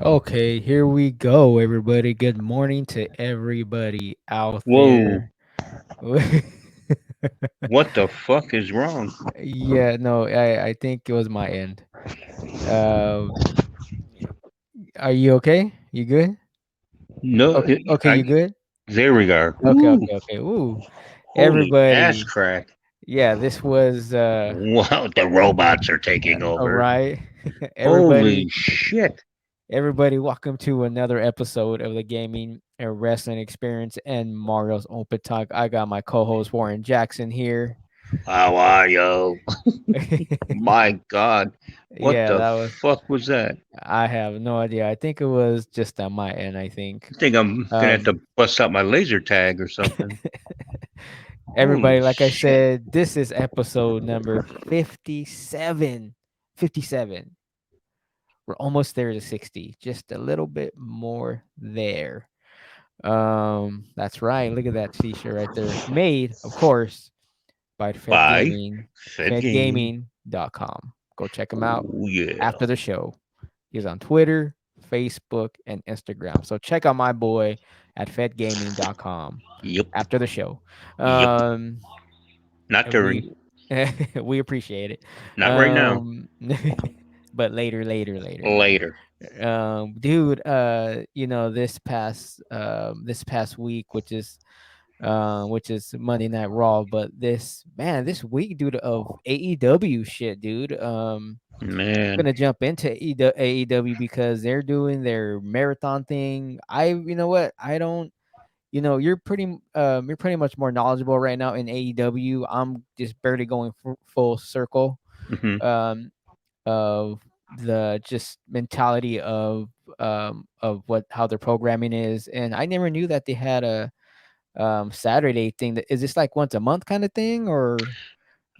Okay, here we go, everybody. Good morning to everybody out Whoa, there. what the fuck is wrong? Yeah, no, I think it was my end. Uh, are you okay? You good? No, Okay, okay, you good? there we go. Okay, Ooh, okay, okay. Ooh, holy ass everybody. crack. Yeah, this was Wow, the robots are taking all over. right. Holy Everybody, shit. welcome to another episode of the Gaming and Wrestling Experience and Mario's Open Talk. I got my co-host Warren Jackson here. How are you? My God. What Yeah, the that was. fuck was that? I have no idea. I think it was just on my end. I think. I think I'm gonna have Um, to bust out my laser tag or something. Holy everybody, like I shit. said, this is episode number 57. 57. We're almost there to 60. Just a little bit more there. That's right. Look at that t-shirt right there. Made, of course, by Fed Bye. Gaming, Fed gaming. fedgaming.com. Go check him out Oh yeah. after the show. He's on Twitter, Facebook, and Instagram. So check out my boy at fedgaming.com Yep. after the show. Yep. Um, Not and during. we appreciate it. Not right now. Um, but later. Later. Dude, this past week, which is Monday Night Raw, but this week, dude, of AEW shit, dude. Man. Gonna jump into AEW because they're doing their marathon thing. You know what? I don't. You're pretty much more knowledgeable right now in AEW. I'm just barely going full circle. Hmm. Um, of the just mentality of what how their programming is, and I never knew that they had a Saturday thing. That is this like once a month kind of thing, or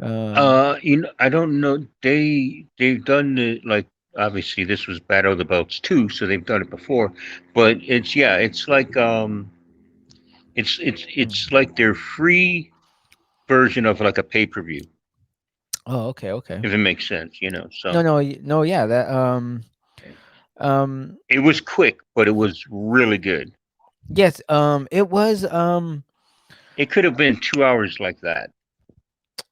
I don't know. They've done it like obviously this was Battle of the Belts too, so they've done it before. But it's yeah, it's like it's like their free version of like a pay-per-view, oh, okay, okay. if it makes sense. No, So no, no, yeah, that um it was quick, but it was really good. yes, it was It could have been 2 hours like that.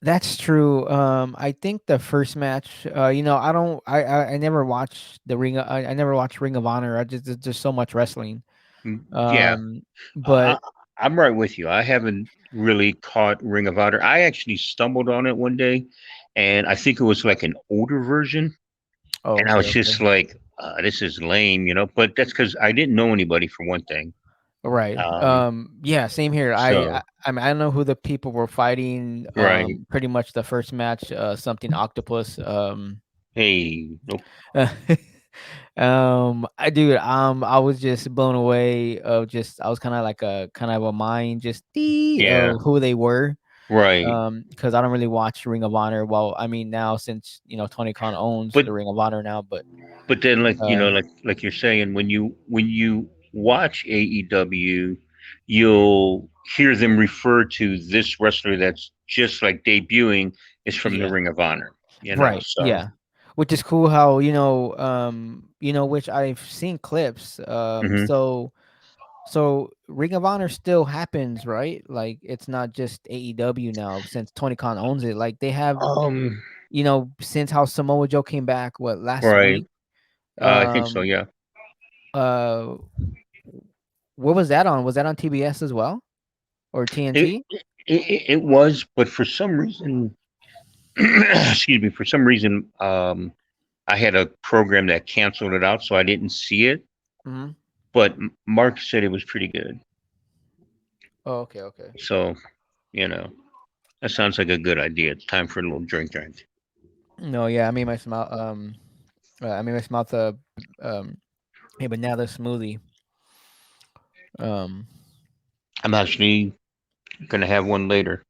that's true. I think the first match, I don't, I never watched I never watched Ring of Honor. I just there's just so much wrestling. Yeah, Um, I, but I'm right with you. I haven't really caught Ring of Honor. I actually stumbled on it one day, and I think it was like an older version, oh, and I okay, was okay, just like, "This is lame," But that's because I didn't know anybody for one thing. right. Um, Yeah, same here. so I mean, I don't know who the people were fighting. right, Pretty much the first match, something octopus. hey, nope, I was just blown away of just I was kind of like a kind of a mind just yeah, of who they were. right. Because I don't really watch Ring of Honor. Well, I mean now since Tony Khan owns But the Ring of Honor now, but then like uh, like you're saying, when you watch AEW, you'll hear them refer to this wrestler that's just like debuting is from the yeah, Ring of Honor. right, So yeah, which is cool how which I've seen clips. hmm So Ring of Honor still happens, right? Like it's not just AEW now since Tony Khan owns it. Like they have, um, since how Samoa Joe came back what last right. week. I think so. Um Yeah. uh what was that on? Was that on TBS as well? Or It TNT? it was, but for some reason, excuse me, for some reason, I had a program that canceled it out, so I didn't see it. Mhm. But Mark said it was pretty good. Oh, okay, okay. So, you know, that sounds like a good idea. It's time for a little drink. No, yeah, I made my mouth um a banana smoothie. Um I'm actually gonna have one later.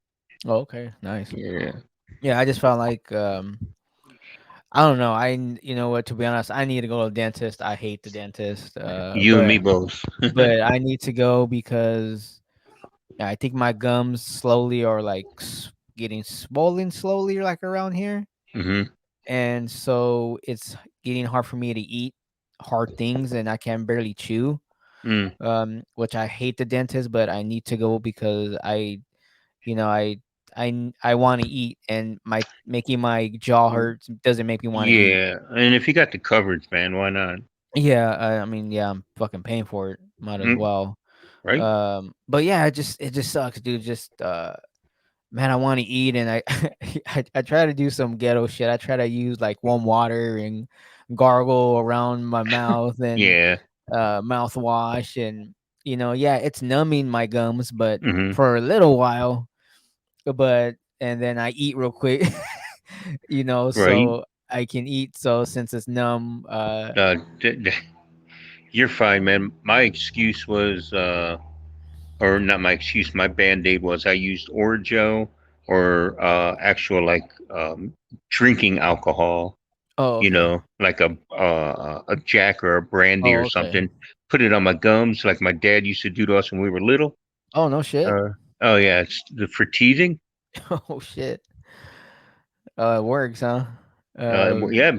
oh, okay, nice. Yeah. Yeah, I just felt like I don't know. You know what? To be honest, I need to go to the dentist. I hate the dentist. You and me both. But I need to go because I think my gums slowly are like getting swollen slowly, like around here, Hmm. and so it's getting hard for me to eat. hard things and I can barely chew. Mm. Which I hate the dentist, but I need to go because you know, I want to eat, and my making my jaw hurt doesn't make me want to eat. Yeah, and if you got the coverage, man, why not? Yeah, I mean, yeah, I'm fucking paying for it. Might as Mm, well. right? But yeah, it just sucks, dude. Just man, I want to eat, and I, I try to do some ghetto shit. I try to use like warm water and gargle around my mouth and Yeah. mouthwash, and yeah, it's numbing my gums, but Hmm. for a little while, but and then I eat real quick, Right. so I can eat. So since it's numb, Uh, d- d- you're fine, man. My excuse was, or not my excuse, my band aid was I used Orjo or actual like drinking alcohol. oh You okay, know, like a Jack or a brandy oh or okay, something. Put it on my gums, like my dad used to do to us when we were little. oh no shit, Uh, oh yeah, it's for teething. oh shit, it works, huh? Well, Um, yeah,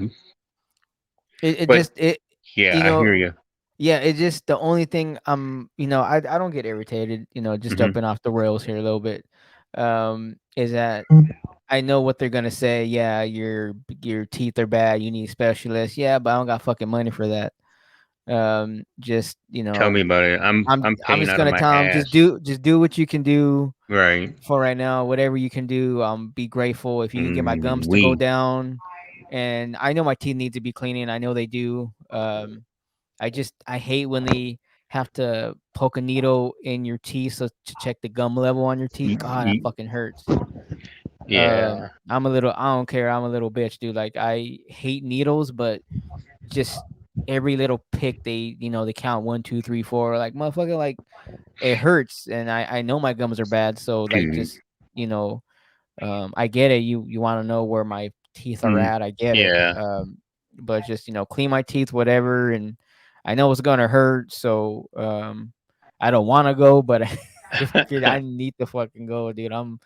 it but just it yeah, you I know hear you. Yeah, it just the only thing I don't get irritated, just Hmm. jumping off the rails here a little bit. Is that I know what they're gonna say. Yeah, your teeth are bad. You need specialists. Yeah, but I don't got fucking money for that. Just Tell me about it. I'm I'm paying just out of gonna my tell them ass. just do what you can do Right. for right now. Whatever you can do. Be grateful if you can get my gums to go We down. And I know my teeth need to be cleaning. I know they do. I hate when they have to poke a needle in your teeth so to check the gum level on your teeth. God, that fucking hurts. yeah. I don't care. I'm a little bitch, dude. Like I hate needles, but just every little pick they count 1, 2, 3, 4. Like motherfucker, like it hurts, and I know my gums are bad. So like Dude. just I get it. You want to know where my teeth are Mm, at. I get it. yeah. But just clean my teeth, whatever. And I know it's gonna hurt, so I don't want to go, but if I could, I need to fucking go, dude. I'm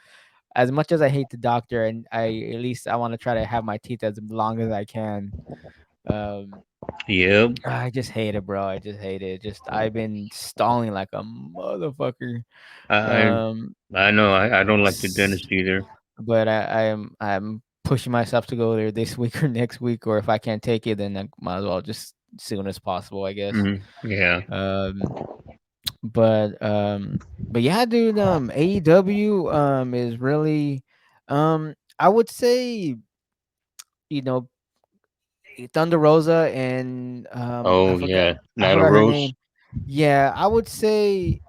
as much as I hate the doctor, and I at least I want to try to have my teeth as long as I can. Um, Yep. I just hate it, bro. I just hate it. Just I've been stalling like a motherfucker. I Um, I know. I don't like the dentist either. but I'm pushing myself to go there this week or next week, or if I can't take it, then I might as well just as soon as possible, I guess. Mm, yeah. Um, but yeah, dude. AEW is really I would say you know Thunder Rosa and Oh yeah. I Nyla forgot her Rose. name. Yeah, I would say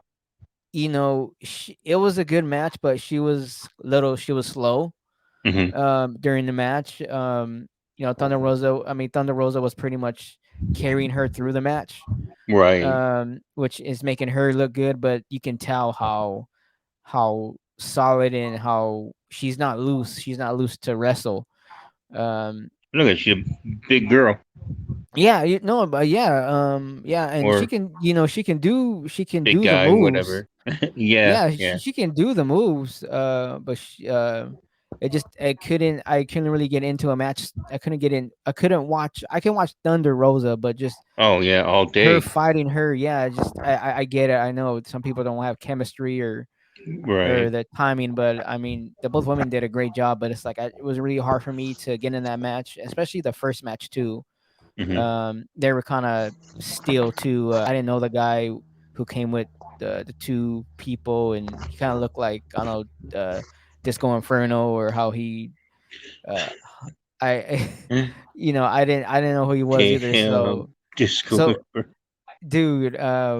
it was a good match, but she was slow Hmm. during the match. Thunder Rosa was pretty much carrying her through the match, Right. which is making her look good. But you can tell how solid and how she's not loose. She's not loose to wrestle. Um, Look at you, big girl yeah, but yeah, and or she can big do the guy, moves. whatever. Yeah. Yeah, Yeah. she can do the moves, but I couldn't really get into a match. I couldn't watch. I can watch Thunder Rosa, but just Oh yeah. All her day. fighting her, yeah, just I get it. I know some people don't have chemistry or Right. the timing, but I mean, the both women did a great job. But it's like it was really hard for me to get in that match, especially the first match too. Hmm. They were kind of still too. I didn't know the guy who came with the two people, and he kind of looked like I don't know Disco Inferno or how he. Uh, I, I didn't know who he was either. So Disco. so dude, I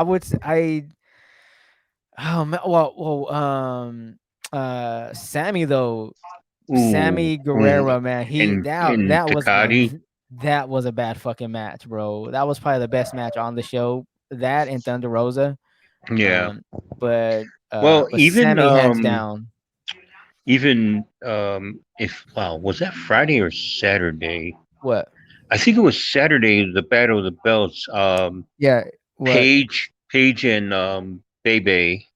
would I oh man, Sammy though. Ooh. Sammy Ooh. Guerrero, man, he And Takati. that was a bad fucking match, bro. That was probably the best match on the show. That and Thunder Rosa. Yeah. Um, Well, but Sammy hands down. if wow, was that Friday or Saturday? What? I think it was Saturday, the Battle of the Belts. Yeah. What? Paige and Bebe.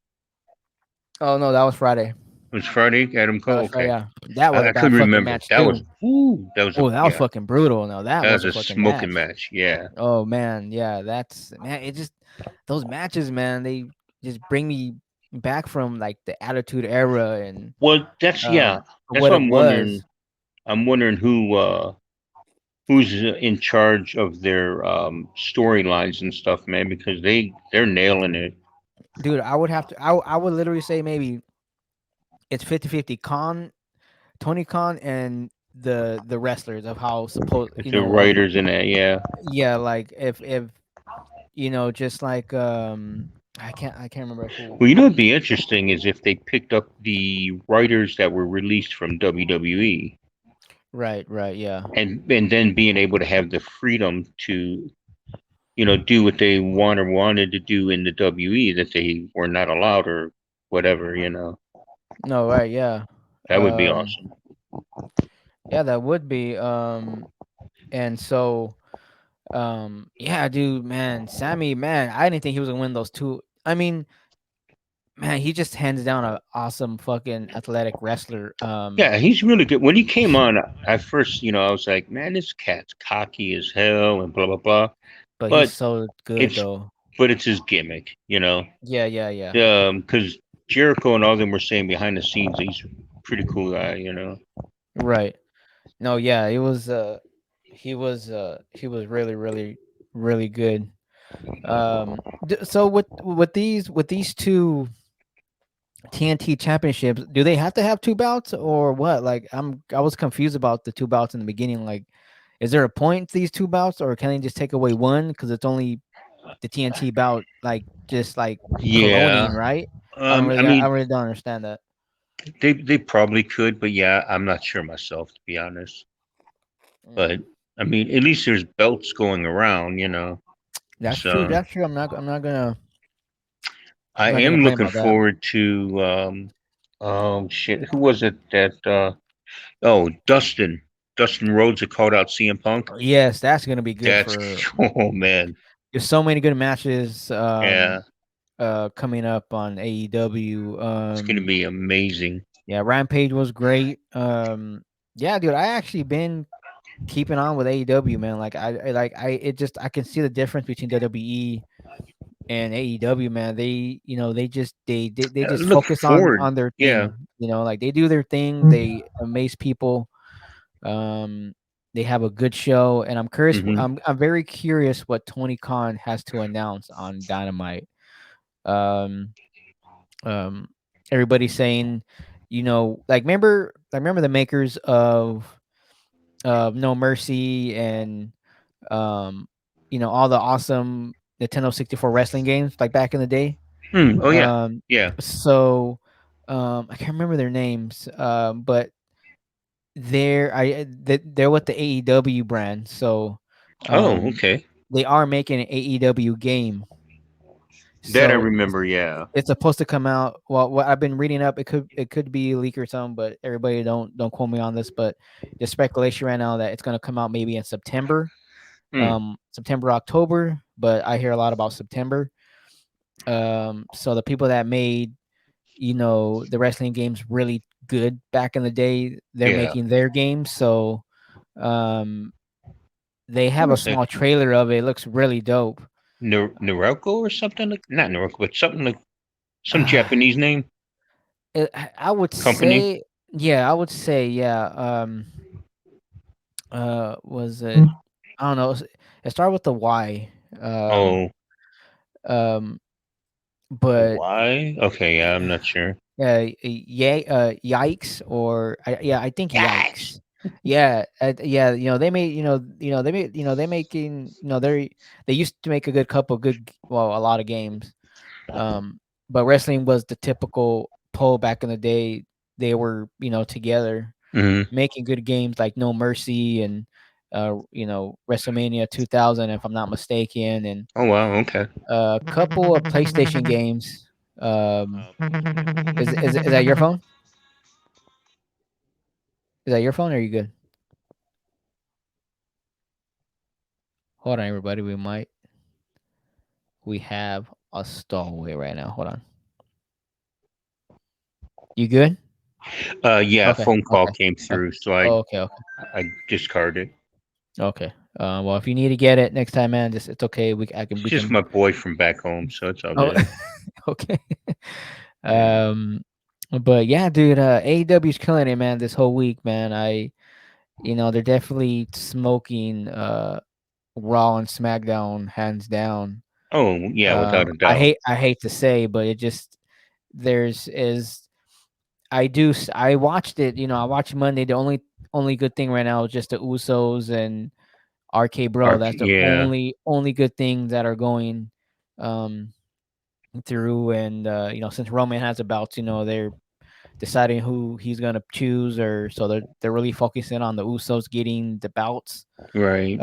Oh no, that was Friday. It was Friday, Adam That Cole. was right. Okay, Yeah, that was a I bad couldn't fucking remember. match too. That was a Oh, that was yeah, fucking brutal. No, that that was was a a fucking smoking match. match. Yeah. Oh man, yeah, that's man. It just those matches, man. They just bring me back from like the Attitude Era and Well, that's yeah. That's what what it I'm was. wondering. I'm wondering who's in charge of their storylines and stuff, man, because they're nailing it. Dude, I would have to. I would literally say maybe it's 50-50. Tony Khan, and the wrestlers of how supposed With the writers in that, yeah. yeah, like if just like I can't remember who. Well, you know what'd be interesting is if they picked up the writers that were released from WWE Right, right, yeah. and then being able to have the freedom to do what they wanted to do in the WE that they were not allowed or whatever. No, right, yeah. That would be Um awesome. yeah, that would be and so yeah, dude, man, Sammy, man, I didn't think he was gonna win those two. I mean, man, he just hands down a awesome fucking athletic wrestler. Yeah, he's really good. When he came on, at first, I was like, man, this cat's cocky as hell and blah blah blah. But he's But so good it's though. it's his gimmick. Yeah, yeah, yeah. Because Jericho and all them were saying behind the scenes he's a pretty cool guy. Right. No, yeah, he was really, really, really good. So with these two TNT championships, do they have to have two bouts or what? Like I was confused about the two bouts in the beginning. Like, is there a point to these two bouts, or can they just take away one because it's only the TNT bout, like just like cloning, Yeah. right? I mean, I really don't understand that. they probably could, but yeah, I'm not sure myself to be honest. Mm. But I mean, at least there's belts going around. That's true. So That's true. I I'm not gonna am complain looking about that. forward to oh shit, who was it that oh, Dustin Rhodes that called out CM Punk. Yes, that's gonna be good That's for. oh man. There's so many good matches Yeah, coming up on AEW. it's gonna be amazing. Yeah, Rampage was great. Yeah, dude, I actually been keeping on with AEW, man. Like I can see the difference between WWE and AEW, man. They just Look focus on forward. their Yeah. thing. Like they do their thing. They amaze people. Um, they have a good show, and I'm curious. Hmm. I'm very curious what Tony Khan has to announce on Dynamite. Um, um, Everybody's saying, remember the makers of No Mercy and um, all the awesome Nintendo 64 wrestling games like back in the day. Hmm. Oh yeah. Um, Yeah. so I can't remember their names, but they're with the AEW brand. So Oh, um, okay. they are making an AEW game. That I So remember. Yeah. it's supposed to come out. Well, what I've been reading up, it could be a leak or something, but everybody don't quote me on this. But there's speculation right now that it's going to come out maybe in September, Hmm. September, October. But I hear a lot about September. So the people that made the wrestling games really good back in the day, they're Yeah. making their games. So um, they What have a was it? small trailer of it. It looks really dope. Norelco or something like not Norelco, but something like some Japanese name I would company. say, yeah, I would say, yeah. Was it? I don't know. It started with the Y. Um, Oh, um, but why? Okay, yeah, I'm not sure. yeah, yikes, or yeah, I think Yikes. yikes. Yeah, yeah. They made, they making, they used to make a good couple good, well, a lot of games. But wrestling was the typical pull back in the day. They were, together Hmm. making good games like No Mercy and WrestleMania 2000, if I'm not mistaken, and Oh wow. Okay. a couple of PlayStation games. Um, is that your phone? Is that your phone? Or are you good? Hold on, everybody. We have a stallway right now. Hold on. You good? Yeah, Okay, phone call okay, came okay. through, so Oh, okay, okay, I discarded. okay. Well, if you need to get it next time, man, just it's okay. It's We just can. my boy from back home, so it's all Oh, good. okay. Yeah. um, but yeah, dude, AEW's killing it, man. This whole week, man. They're definitely smoking Raw and SmackDown hands down. Oh yeah, without a doubt. I hate to say, but it just there's is I watched it. I watched Monday. The only good thing right now is just the Usos and RK Bro. That's the Yeah. only good thing that are going um through. And since Roman has a belt, they're deciding who he's gonna choose, or so they're really focusing on the Usos getting the belts Right.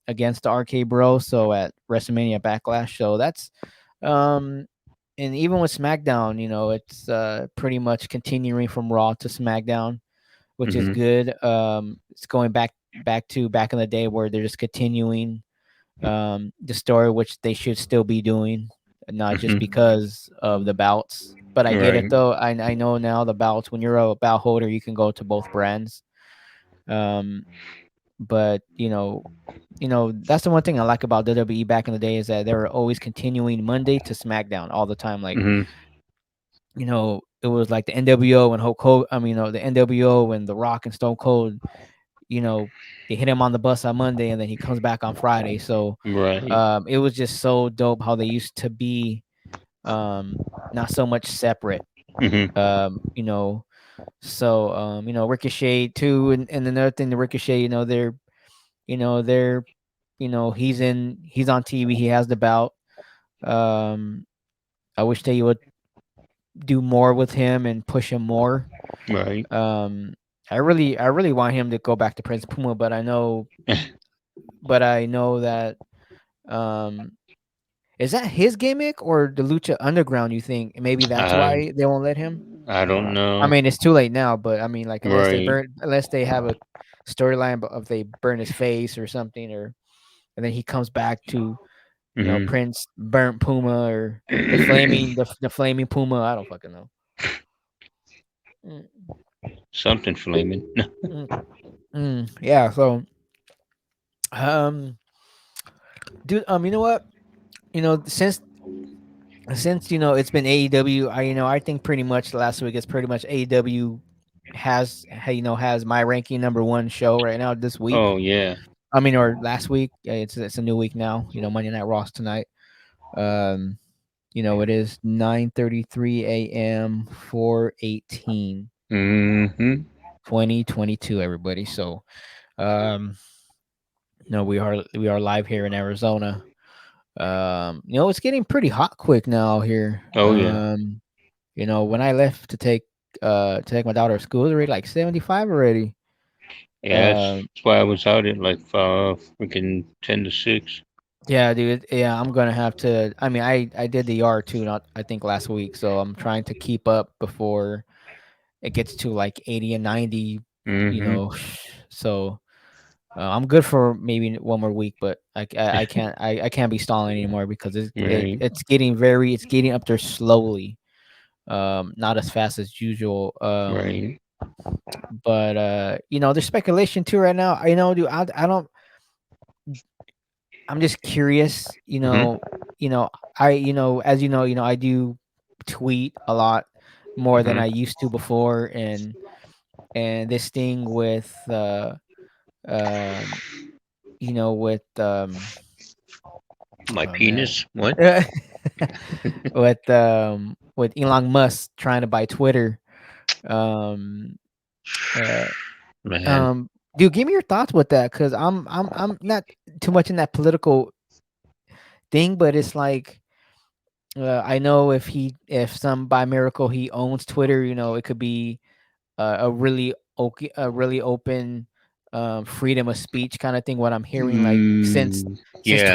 against the RK Bro. So at WrestleMania Backlash, so that's um and even with SmackDown, it's pretty much continuing from Raw to SmackDown, which is Mhm. good. It's going back in the day where they're just continuing the story, which they should still be doing, not just Mhm. because of the bouts. But I get it Right. though. I know now the bouts. When you're a bout holder, you can go to both brands. Um, but that's the one thing I like about WWE back in the day is that they were always continuing Monday to SmackDown all the time. Like Mhm. it was like the NWO and Hulk Hogan. I mean, the NWO and The Rock and Stone Cold. You know, they hit him on the bus on Monday, and then he comes back on Friday. So Right. it was just so dope how they used to be not so much separate. Mhm. You know, so Ricochet too, and another thing, the Ricochet, they're he's on TV, he has the bout. Um, I wish they would do more with him and push him more. Right. Um, I really want him to go back to Prince Puma, but I know that um is that his gimmick or the Lucha Underground? You think maybe that's I why they won't let him? I don't I know. mean, it's too late now, but I mean, like, Right. unless they have a storyline of they burn his face or something, and then he comes back to Mhm. Prince Burnt Puma or the flaming Puma. I don't fucking know. Mm, Something flaming. mm, yeah. So, um, dude, you know what? Since it's been AEW, I think pretty much last week it's pretty much AEW has my ranking number one show right now this week. Oh yeah. I mean, or last week. It's a new week now. Monday Night Raw's tonight. Um, it is 9:33 a.m. 4/18, Mhm. 2022. Everybody. So, um, we are live here in Arizona. It's getting pretty hot quick now here. Oh yeah. When I left to take my daughter to school, it was already like 75 already. Yeah. Um, That's why I was out at like freaking 10 to 6. yeah, dude. Yeah, I'm gonna have to. I mean, I did the yard too, not I think last week, so I'm trying to keep up before it gets to like 80 and 90. You Mhm. know, so I'm good for maybe one more week, but I can't be stalling anymore because Right. it's getting up there slowly. Not as fast as usual. Right. But there's speculation too right now. Dude, I don't. I'm just curious. Mhm. As I do tweet a lot more than Mhm. I used to before, and this thing with um with My oh man penis. What? with Elon Musk trying to buy Twitter. Um, uh, Man. um, Dude, give me your thoughts with that because I'm not too much in that political thing, but it's like I know if some by miracle he owns Twitter, it could be a really open freedom of speech kind of thing. What I'm hearing, like Mm, yeah.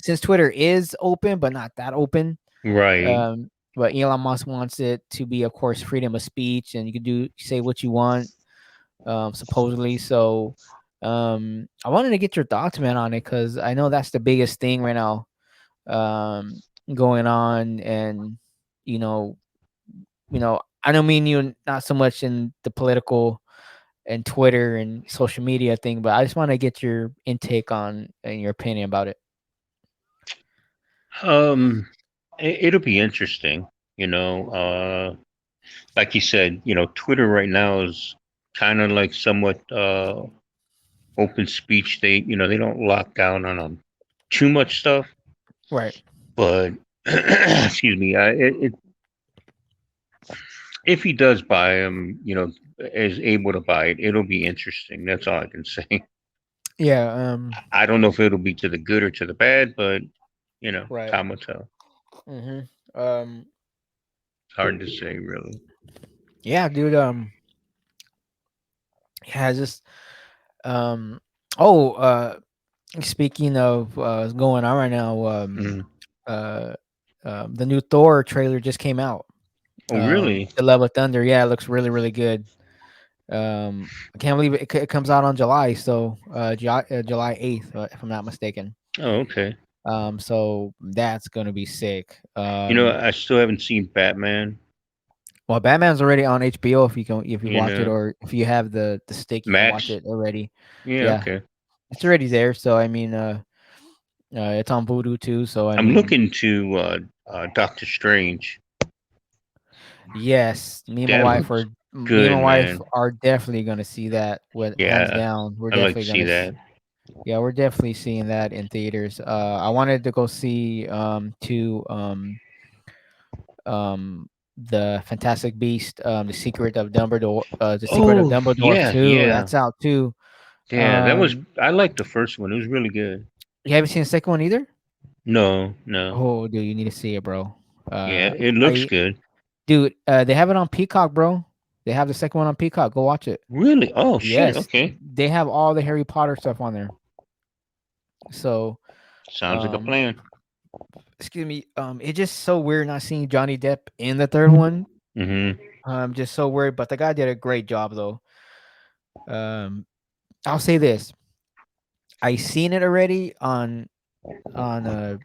since Twitter is open but not that open. Right. But Elon Musk wants it to be, of course, freedom of speech, and you can say what you want, supposedly. So, I wanted to get your thoughts, man, on it because I know that's the biggest thing right now, um, going on, and you know, I don't mean you not so much in the political and Twitter and social media thing, but I just want to get your intake on and your opinion about it. Um, it'll be interesting. You know, like you said, Twitter right now is kind of like somewhat open speech. They don't lock down on too much stuff, Right. but excuse me, if he does buy him, is able to buy it, it'll be interesting. That's all I can say. Yeah. I don't know if it'll be to the good or to the bad, but Right. time will tell. Mhm. Um. Hard to say, really. Yeah, dude. Yeah. Just. Um. Oh. Speaking of going on right now. Mm. Uh. The new Thor trailer just came out. Oh, really? The Love of Thunder. Yeah, it looks really, really good. I can't believe it comes out on July. So, July 8th, if I'm not mistaken. Oh, okay. So that's gonna be sick. I still haven't seen Batman. Well, Batman's already on HBO if you You watch it, know, or if you have the stick, you can watch Max. it already. Yeah, Yeah, okay. it's already there. So I mean, it's on Voodoo too. So I I'm mean, looking to Doctor Strange. yes, That looks me and good, my wife man. are definitely gonna see that with hands Yeah, down. We're I'd like to definitely see gonna. that. Yeah, we're definitely seeing that in theaters. I wanted to go see um the Fantastic Beast, the Secret of Oh, Dumbledore yeah, too. yeah, That's out too. yeah. That was. Um, I liked the first one. It was really good. you haven't seen the second one either? No, no. Oh, dude, you need to see it, bro. Yeah, it looks I good. dude, they have it on Peacock, bro. They have the second one on Peacock. Go watch it. Really? Oh, shit. Yes, Okay. they have all the Harry Potter stuff on there. So, Sounds like a um, plan. excuse me. It's just so weird not seeing Johnny Depp in the third one. Mm-hmm. I'm just so weird, but the guy did a great job though. Um, I'll say this: I seen it already on a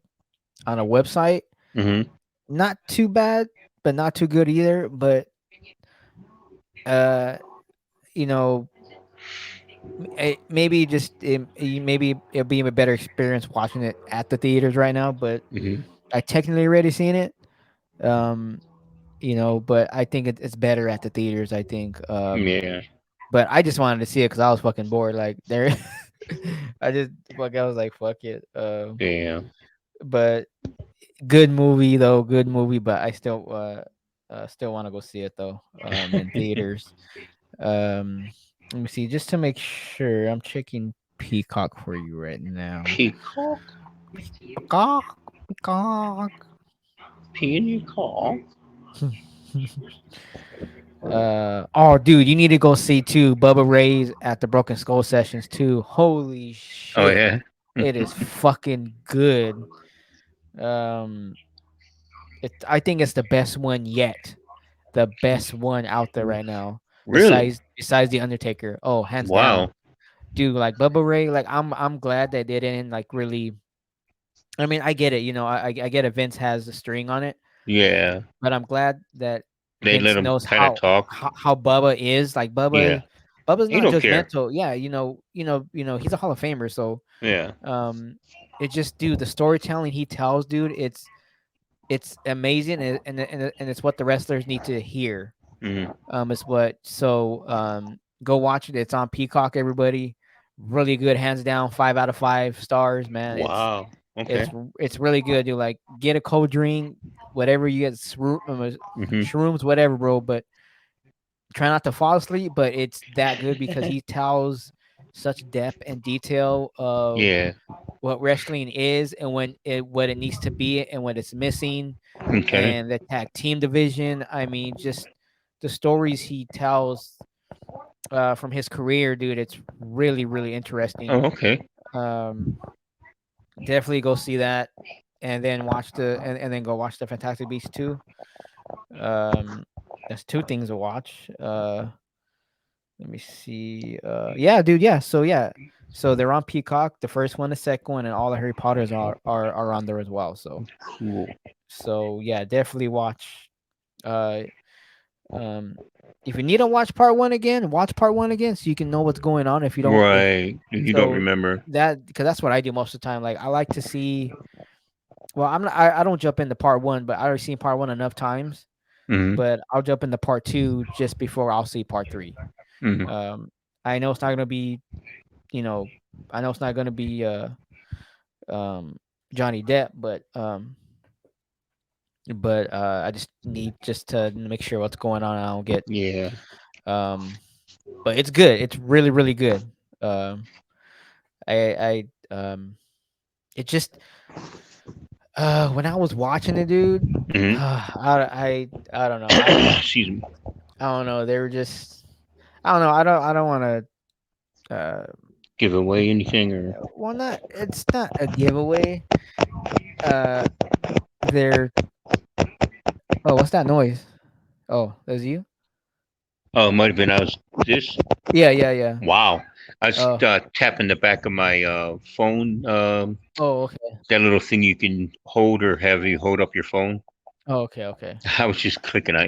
on a website. Mm-hmm. Not too bad, but not too good either. But uh, you know, maybe maybe it'll be a better experience watching it at the theaters right now. But Mm-hmm. I technically already seen it. Um, but I think it's better at the theaters. I think. Yeah. But I just wanted to see it because I was fucking bored. Like there, I was like, fuck it. Yeah. But good movie though, good movie. But I still want to go see it though. In theaters. Let me see, just to make sure. I'm checking Peacock for you right now. Peacock. Peacock, Peacock. Peacock. Oh, dude, you need to go see too. Bubba Ray's at the Broken Skull sessions too. Holy Oh shit, yeah. it is fucking good. Um, I think it's the best one yet. The best one out there right now. Really? Besides the Undertaker. Oh, hands down, Wow. dude. Like Bubba Ray. Like I'm glad that they didn't like really. I mean, I get it. I get it. Vince has a string on it, Yeah. but I'm glad that They let Vince him knows kind of talk. how Bubba is. Like Yeah. Bubba's He not don't care. judgmental. Yeah, he's a Hall of Famer. So Yeah. um, it's just, dude, the storytelling he tells, dude, it's amazing, and it's what the wrestlers need to hear. Hmm. Is what so go watch it. It's on Peacock. Everybody, really good, hands down, 5 out of 5 stars, man. Wow. It's Okay. it's really good. You like get a cold drink, whatever you get, Hmm. shrooms, whatever, bro. But try not to fall asleep. But it's that good because he tells such depth and detail of Yeah. what wrestling is and what it needs to be and what it's missing, Okay. and the tag team division. I mean, just the stories he tells from his career, dude. It's really, really interesting. Oh, okay. Um, Definitely go see that, and then and then go watch the Fantastic Beasts too. Um, that's two things to watch. Let me see. Yeah, dude. Yeah. So yeah. So they're on Peacock. The first one, the second one, and all the Harry Potters are on there as well. So Cool. yeah, definitely watch. Uh, Um, if you need to watch part one again, watch part one again so you can know what's going on. If you don't, if Right. You don't so remember. that because that's what I do most of the time. Like I like to see. Well, I'm not. I don't jump into part one, but I already seen part one enough times. Hmm. But I'll jump into part two just before I'll see part three. Hmm. Um, I know it's not gonna be. You know, I know it's not gonna be um Johnny Depp, but I just need just to make sure what's going on. I don't get Yeah. um, but it's good. It's really really good. Um, I it just when I was watching it, dude, Hmm. I don't know. Excuse me. I don't know. They were just I don't know. I don't want to Give away anything or? well not it's not a giveaway. Uh they're oh, what's that noise? Oh, that's you? Oh, it might have been I was this. Yeah, yeah, yeah. Wow. I was Oh, tapping the back of my phone. oh, okay. That little thing you can hold or have you hold up your phone. Oh, okay, okay. I was just clicking on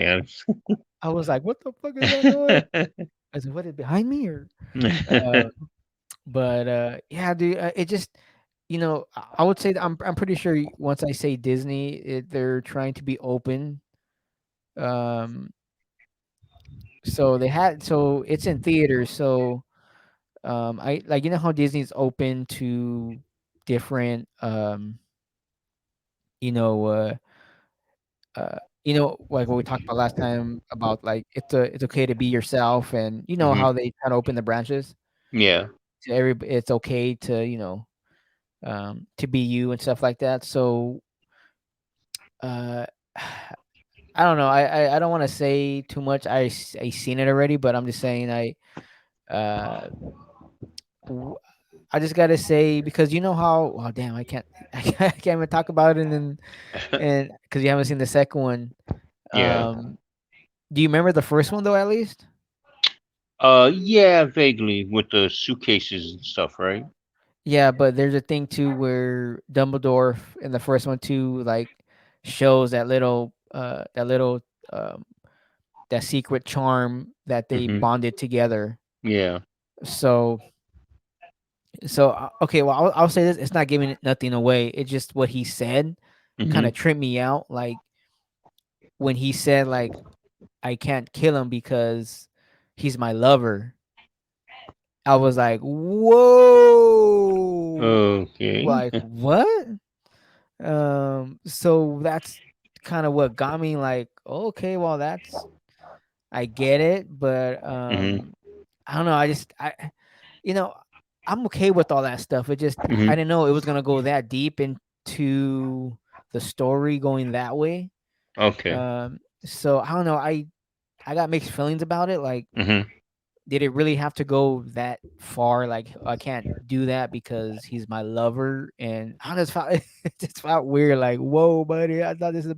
I was like, "What the fuck is that noise?" it. I said, "What is behind me?" Or, uh, yeah, dude. It just, I would say that I'm pretty sure once I say Disney, they're trying to be open. Um, so it's in theaters. So, I like how Disney's open to different, you know, uh, like what we talked about last time about like it's okay to be yourself, and Hmm. how they kind of open the branches Yeah. to every. It's okay to to be you and stuff like that. So uh, I don't know. I don't want to say too much. I seen it already, but I'm just saying uh w- I just gotta say because you know how oh damn I can't even talk about it and because you haven't seen the second one. Yeah. Um, do you remember the first one though at least? Yeah, vaguely with the suitcases and stuff, right? Yeah, but there's a thing too where Dumbledore in the first one too, like shows that little um that secret charm that they Hmm. bonded together. Yeah. So okay, well I'll say this: it's not giving nothing away. It's just what he said kind Hmm. of tripped me out. Like when he said like I can't kill him because he's my lover. I was like, whoa, Okay. like what? So that's kind of what got me like, okay, well I get it, but Hmm. I don't know. you know, I'm okay with all that stuff. It just Hmm. I didn't know it was gonna go that deep into the story going that way. Okay. So I don't know. I got mixed feelings about it. Like, Hmm. did it really have to go that far? Like, I can't do that because he's my lover, and I just felt it just felt weird. Like, whoa, buddy, I thought this was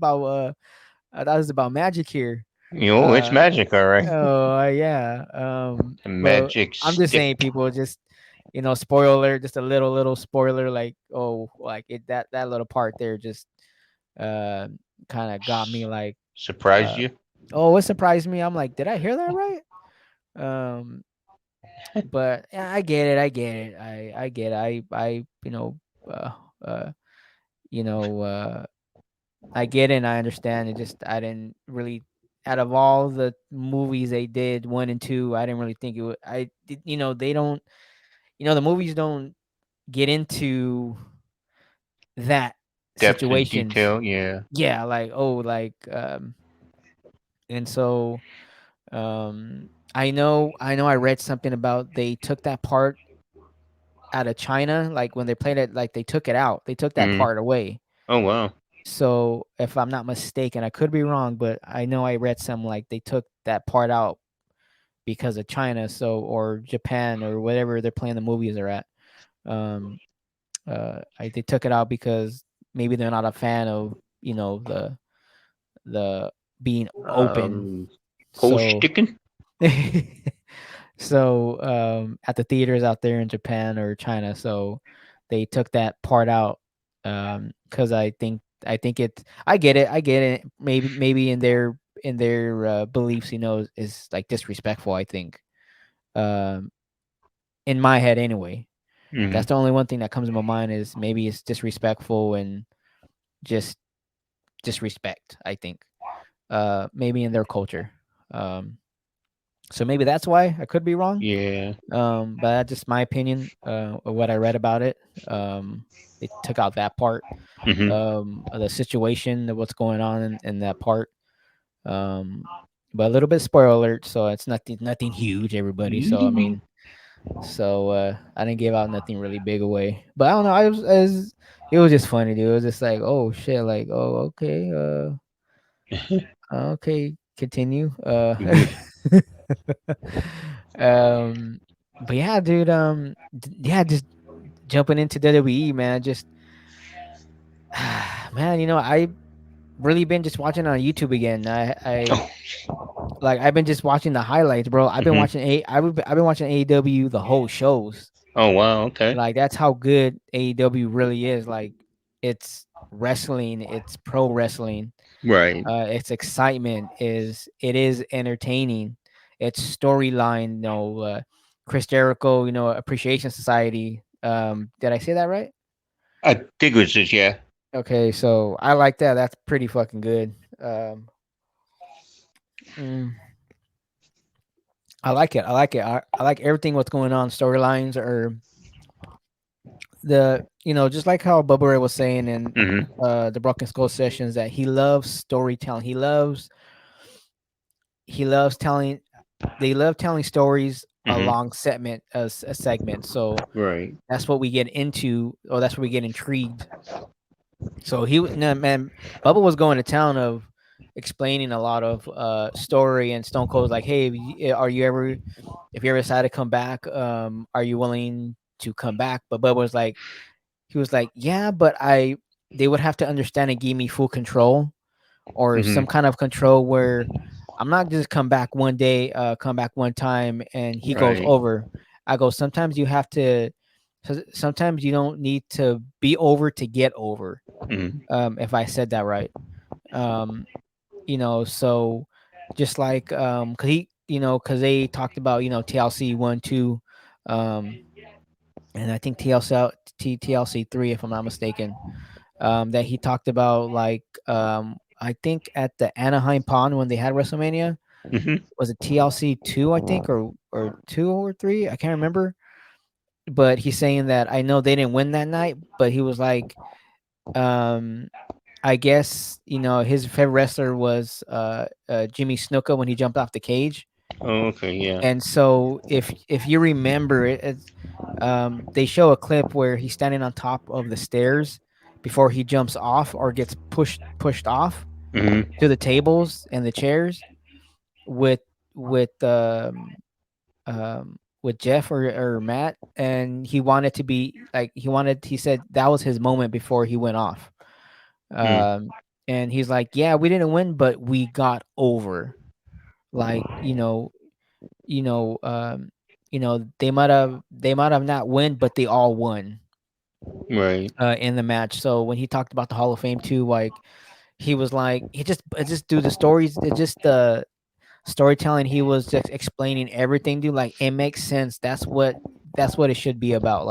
about magic here. You know, it's Uh, magic, all right. yeah. A But magic I'm just stick. saying, people, just spoiler alert, just a little spoiler, like, oh, like that little part there just uh kind of got me like, Surprised uh, you? oh, it surprised me. I'm like, did I hear that right? Um, but yeah, I get it, I get it. I uh uh you know I get it and I understand. It just I didn't really out of all the movies they did one and two, I didn't really think it would. They don't. The movies don't get into that Depth and situations. detail, yeah. Yeah, like and so I know I read something about they took that part out of China, like when they played it, like they took it out. They took that Mm. part away. Oh wow. So if I'm not mistaken, I could be wrong, but I know I read some like they took that part out because of China, so or Japan or whatever they're playing the movies are at. Um, they took it out because maybe they're not a fan of the being open. Um, Post So sticking. at the theaters out there in Japan or China, so they took that part out because I think I get it. Maybe in beliefs, is like disrespectful. I think, um, in my head anyway. Hmm. That's the only one thing that comes to my mind is maybe it's disrespectful and just disrespect. I think, maybe in their culture. Um, so maybe that's why I could be wrong. Yeah. But that's just my opinion, of what I read about it. They took out that part, Hmm. of the situation, of what's going on in that part. Um, but a little bit spoiler alert, so it's nothing huge, everybody. So I mean, I didn't give out nothing really big away. But I don't know. It was just funny, dude. It was just like, oh shit, like, oh okay, okay, continue. Yeah. But yeah, dude. Yeah, just jumping into WWE, man. Just man, I really been just watching on YouTube again. Oh. I've been just watching the highlights, bro. Hmm. I've been watching AEW the whole shows. Oh wow. Okay. Like that's how good AEW really is. Like it's wrestling, it's pro wrestling. Right. Its excitement is entertaining. Its storyline, Chris Jericho, Appreciation Society. Did I say that right? I think it was just yeah. Okay, so I like that. That's pretty fucking good. Um, mm, I like it. I like it. I like everything what's going on. Storylines or just like how Bubba Ray was saying in Hmm. the Broken Skull sessions that he loves storytelling. He loves telling. They love telling stories Hmm. along segment as a segment. So Right. that's what we get into, or that's where we get intrigued. So no, man, Bubba was going to town of explaining a lot of story, and Stone Cold's like, hey, are you ever, if you ever decide to come back, are you willing to come back? But Bubba was like, he was like, yeah, but they would have to understand and give me full control, or Hmm. some kind of control where I'm not just come back one day, come back one time and he goes Right. over. I go, sometimes you have to, sometimes you don't need to be over to get over. Hmm. If I said that right. Um, so just like, cause cause they talked about, TLC 1, 2, um, and I think TLC 3, if I'm not mistaken, that he talked about, like, I think at the Anaheim Pond when they had WrestleMania, Hmm. was it TLC 2, I think, or 2 or 3, I can't remember. But he's saying that I know they didn't win that night, but he was like, um, I guess his favorite wrestler was Jimmy Snuka when he jumped off the cage. Oh, okay. Yeah. And so if you remember it, they show a clip where he's standing on top of the stairs before he jumps off or gets pushed off Hmm. to the tables and the chairs with with um with Jeff or Matt, and he wanted to be like he said that was his moment before he went off. Mm. Um and he's like, yeah, we didn't win, but we got over. Like, you know, um, they might have not win, but they all won Right. in the match. So when he talked about the Hall of Fame too, like he was like, it just do the stories, it just the storytelling. He was just explaining everything, dude. Like it makes sense. That's what it should be about.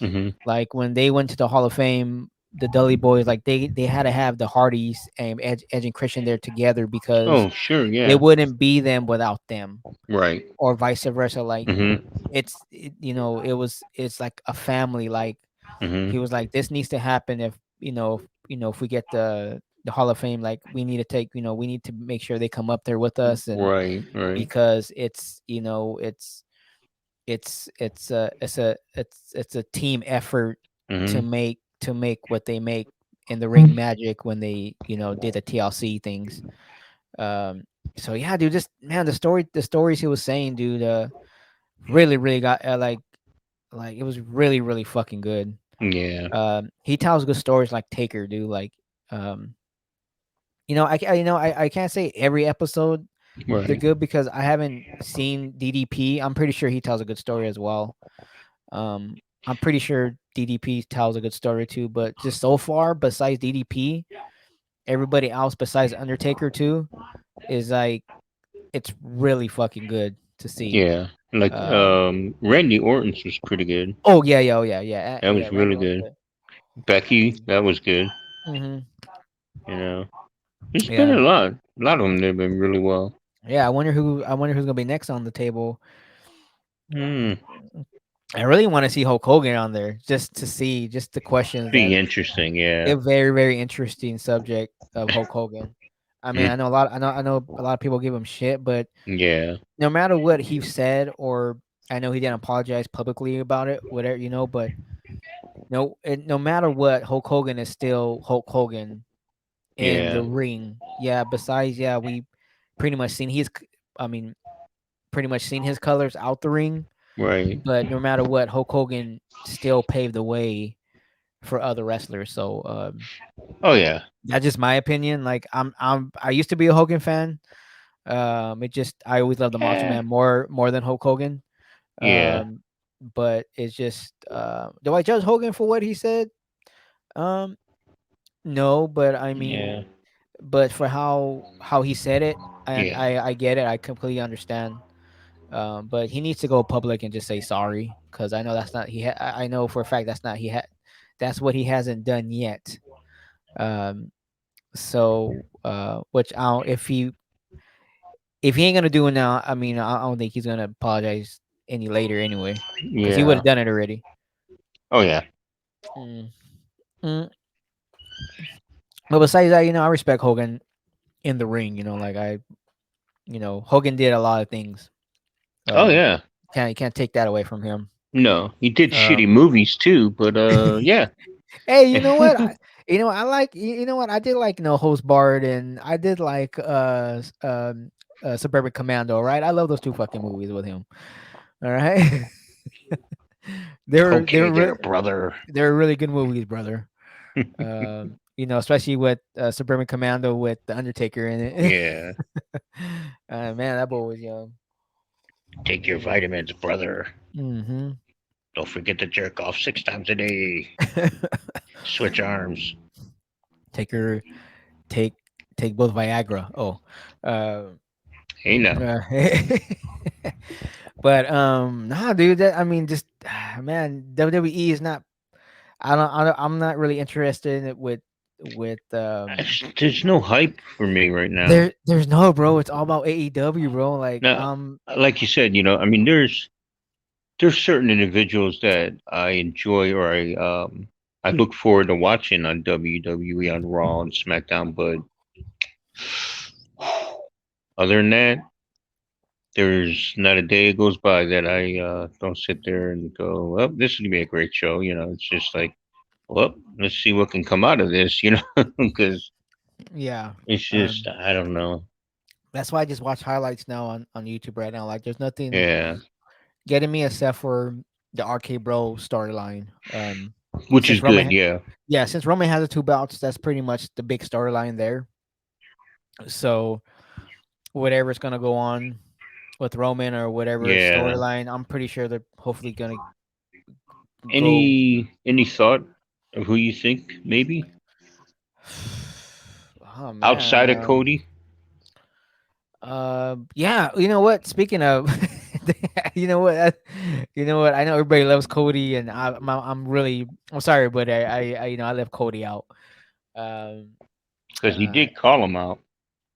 Hmm. Like when they went to the Hall of Fame, the Dudley Boys, like they had to have the Hardys and Edge and Christian there together because Oh, sure. they Yeah. wouldn't be them without them, Right. or vice versa. Like Hmm. it's like a family. Like Hmm. he was like, this needs to happen if we get the Hall of Fame, like we need to make sure they come up there with us. And Right. Right. because it's a team effort to Hmm. make what they make in the ring magic when they did the TLC things. um so yeah, dude, just man, the stories he was saying, dude, really really got, like it was really really fucking good. Yeah. He tells good stories like Taker, dude. Like, um I can't say every episode they're Right. good because I haven't seen DDP. I'm pretty sure he tells a good story as well. I'm pretty sure DDP tells a good story too, but just so far, besides DDP, everybody else besides Undertaker too, is like it's really fucking good to see. Yeah, like Um, Randy Orton's was pretty good. oh yeah, yeah, oh yeah, yeah, That yeah. was Randy really was good. good. Becky, that was good. Mm-hmm. You know, there's been Yeah, a lot of them that have been really well. yeah. I wonder who's gonna be next on the table. Hmm, I really want to see Hulk Hogan on there just to see just the questions pretty that interesting. Yeah. a very very interesting subject of Hulk Hogan. I mean, Mm, I know a lot of people give him shit, but yeah. no matter what he said, or I know he didn't apologize publicly about it, whatever but no matter what, Hulk Hogan is still Hulk Hogan in the Yeah. ring. Yeah, besides, yeah, we pretty much seen I mean, pretty much seen his colors out the ring, Right. but no matter what, Hulk Hogan still paved the way for other wrestlers. So Oh yeah. that's just my opinion. Like I used to be a Hogan fan. It just I always loved the Macho Eh, Man more than Hulk Hogan. yeah. Um, but it's just do I judge Hogan for what he said? Um, no, but I mean, Yeah. but for how he said it, and Yeah. I get it. I completely understand. But he needs to go public and just say sorry, because I know that's not I know for a fact that's not that's what he hasn't done yet. Um, so which I don't, if he ain't gonna do it now, I mean, I don't think he's gonna apologize any later anyway, because he would Yeah. have done it already. Oh yeah. Mm. Mm. But besides that, I respect Hogan in the ring. Like Hogan did a lot of things. Oh Um, yeah. can't take that away from him. No, he did shitty Um, movies too, but yeah. hey, you know what? I like you know what I did like Host Bard, and I did like Suburban Commando. Right, I love those two fucking movies with him. All right, they're Okay, they're there, re- brother. they're really good movies, brother. Especially with Suburban Commando with the Undertaker in it. Yeah. Man, that boy was young. Take your vitamins, brother. Mm-hmm. Don't forget to jerk off 6 times a day. Switch arms. take your take take both Viagra. Oh, uh, Hey now. uh, but nah, dude. That I mean, just man, WWE is not. I'm not really interested in it with There's no hype for me right now. there's no, bro. It's all about AEW, bro. Like Now, like you said, I mean, there's certain individuals that I enjoy or I look forward to watching on WWE on Raw and SmackDown, but other than that, there's not a day goes by that I don't sit there and go, well, this is gonna be a great show. It's just like, well, let's see what can come out of this. Because yeah. it's just, Um, I don't know. that's why I just watch highlights now on YouTube right now. Like, there's nothing Yeah, getting me except for the RK Bro storyline. which is Since good. Yeah, Since Roman has the two belts, that's pretty much the big storyline there. So whatever's gonna go on with Roman or whatever yeah. storyline, I'm pretty sure they're hopefully gonna go. Any thought of who you think maybe Oh outside man. of Cody? Yeah. You know what? Speaking of, you know what? I know everybody loves Cody, and I'm sorry, but I left Cody out. Um. Because he Uh. did call him out.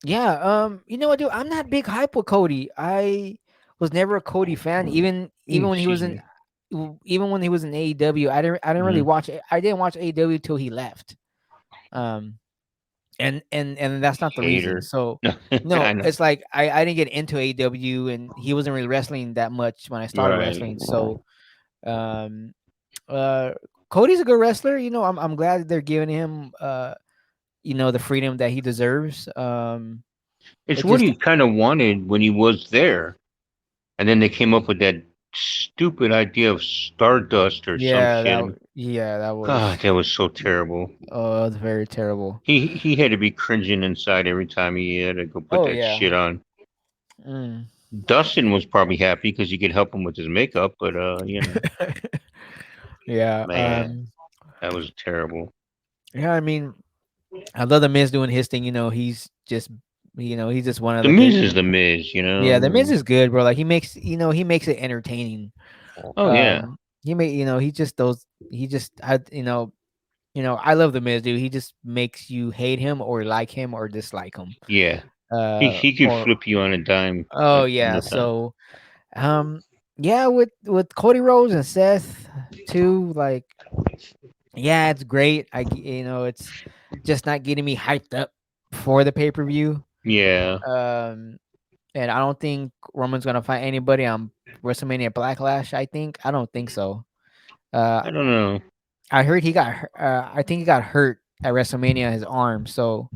Yeah. You know what, dude? I'm not big hype with Cody. I was never a Cody fan, even when he was Excuse in me. even when he was in AEW. I didn't really Hmm. watch it. I didn't watch AEW till he left. Um. And that's not the reason. Hater. So No, no, I know. it's like I didn't get into AEW, and he wasn't really wrestling that much when I started Right. wrestling. So um uh Cody's a good wrestler. I'm glad that they're giving him the freedom that he deserves. It's It what just he kind of wanted when he was there, and then they came up with that stupid idea of Stardust or some shit. yeah, that was God, that was so terrible. oh, it was very terrible. He had to be cringing inside every time he had to go put Oh that yeah. shit on. Mm. Dustin was probably happy because he could help him with his makeup, but Yeah. man, that was terrible. Yeah, I mean, I love the Miz doing his thing. He's just He's just one of The the Miz good. is the Miz, you Yeah, the Miz know. is good, bro. Like he makes it entertaining. Oh yeah, He may, he just those, he just, I love the Miz, dude. He just makes you hate him or like him or dislike him. yeah. He could Or flip you on a dime oh on yeah, the time. so yeah, with Cody Rhodes and Seth too, like yeah, it's great. It's just not getting me hyped up for the pay per view. Yeah, Um, and I don't think Roman's gonna fight anybody on WrestleMania Backlash. I don't think so. Uh, I don't know. I heard he got. I think he got hurt at WrestleMania, his arm. So,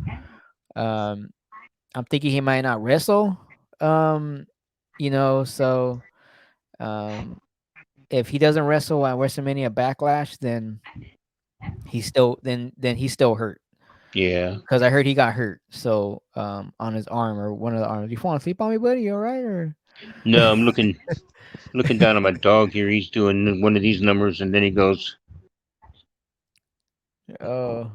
um, I'm thinking he might not wrestle. Um, so um, if he doesn't wrestle at WrestleMania Backlash, then he's still hurt. Yeah. Because I heard he got hurt. So, on his arm or one of the arms. You falling asleep on me, buddy? You all right? Or No, I'm looking down at my dog here. He's doing one of these numbers, and then he goes. oh.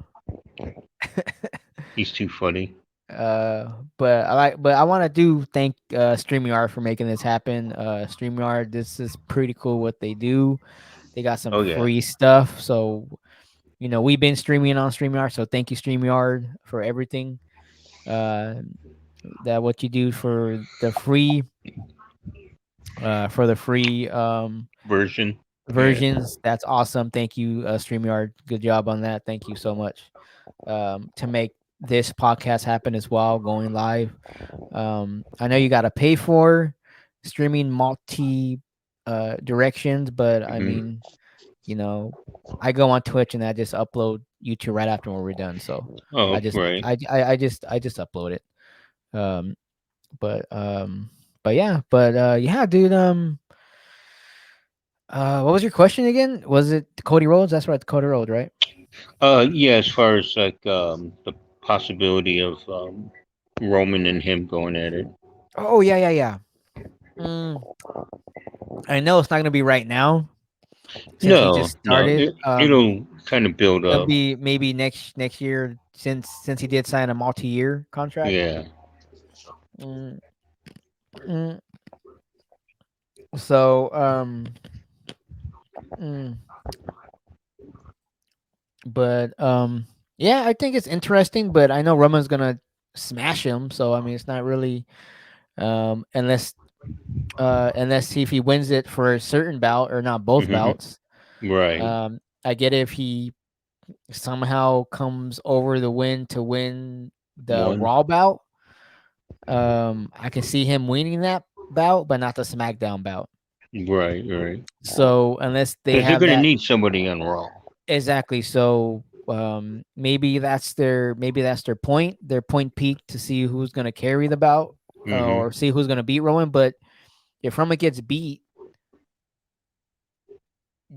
He's too funny. But I want to do thank StreamYard for making this happen. StreamYard, this is pretty cool what they do. They got some Oh yeah. free stuff. So, we've been streaming on StreamYard. So thank you, StreamYard, for everything. Uh, that what you do for the free Version. Yeah. versions. That's awesome. Thank you, StreamYard. Good job on that. Thank you so much. To make this podcast happen as well, going live. I know you got to pay for streaming multi directions, but I Hmm. mean, you know, I go on Twitch and I just upload YouTube right after when we're done. So Oh right. I just upload it. Um, but um, yeah, dude. What was your question again? Was it Cody Rhodes? That's right, Cody Rhodes, right? Yeah. As far as like the possibility of Roman and him going at it. Oh yeah, yeah, yeah. Mm, I know it's not gonna be right now since he No, just no. started. It'll kind of build It'll up. be maybe next year since he did sign a multi-year contract. Yeah. Mm, mm, so mm, but yeah, I think it's interesting, but I know Roman's gonna smash him. So I mean, it's not really unless if he wins it for a certain bout or not both Hmm. bouts. Right. I get it if he somehow comes over the win to win the One. Raw bout. I can see him winning that bout, but not the SmackDown bout. Right. Right. So unless they Because they're have gonna that need somebody on Raw. exactly, so maybe that's their point peak to see who's gonna carry the bout Hmm. or see who's gonna beat Rowan. But if Roman gets beat,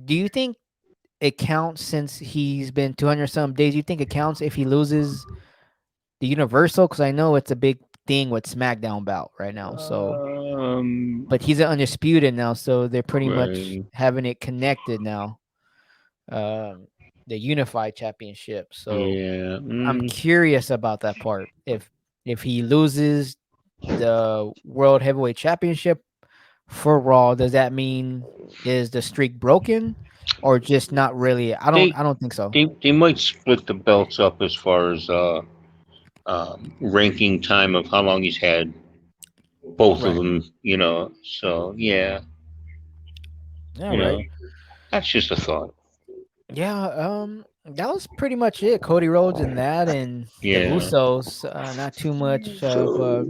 do you think it counts since he's been 200 some days? You think it counts if he loses the Universal? Because I know it's a big thing with SmackDown bout right now. So, but he's an undisputed now, so they're pretty much Right. having it connected now. Um, the unified championship. So Yeah. I'm curious about that part. If he loses the World Heavyweight Championship for Raw, does that mean is the streak broken or just not really? They I don't think so. they might split the belts up as far as ranking time of how long he's had both of Right. them. So yeah, Yeah, you right. know, that's just a thought. Yeah, that was pretty much it. Cody Rhodes and that, and the Yeah. Usos. Not too much of,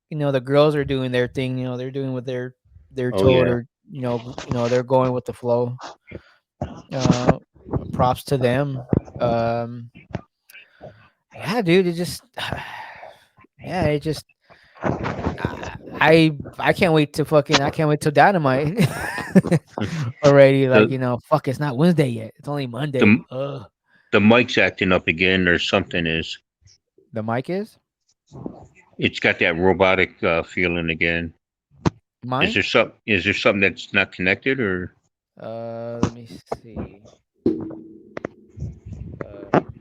the girls are doing their thing. They're doing what they're Oh told, yeah. or they're going with the flow. Uh, Props to them. Um, yeah, dude, it just, yeah, it just, I can't wait to I can't wait till Dynamite already. Like The fuck, it's not Wednesday yet. It's only Monday. the Ugh. the mic's acting up again, or something is. The mic is It's got that robotic feeling again. mine. Is there something that's not connected, or Let me see. Um,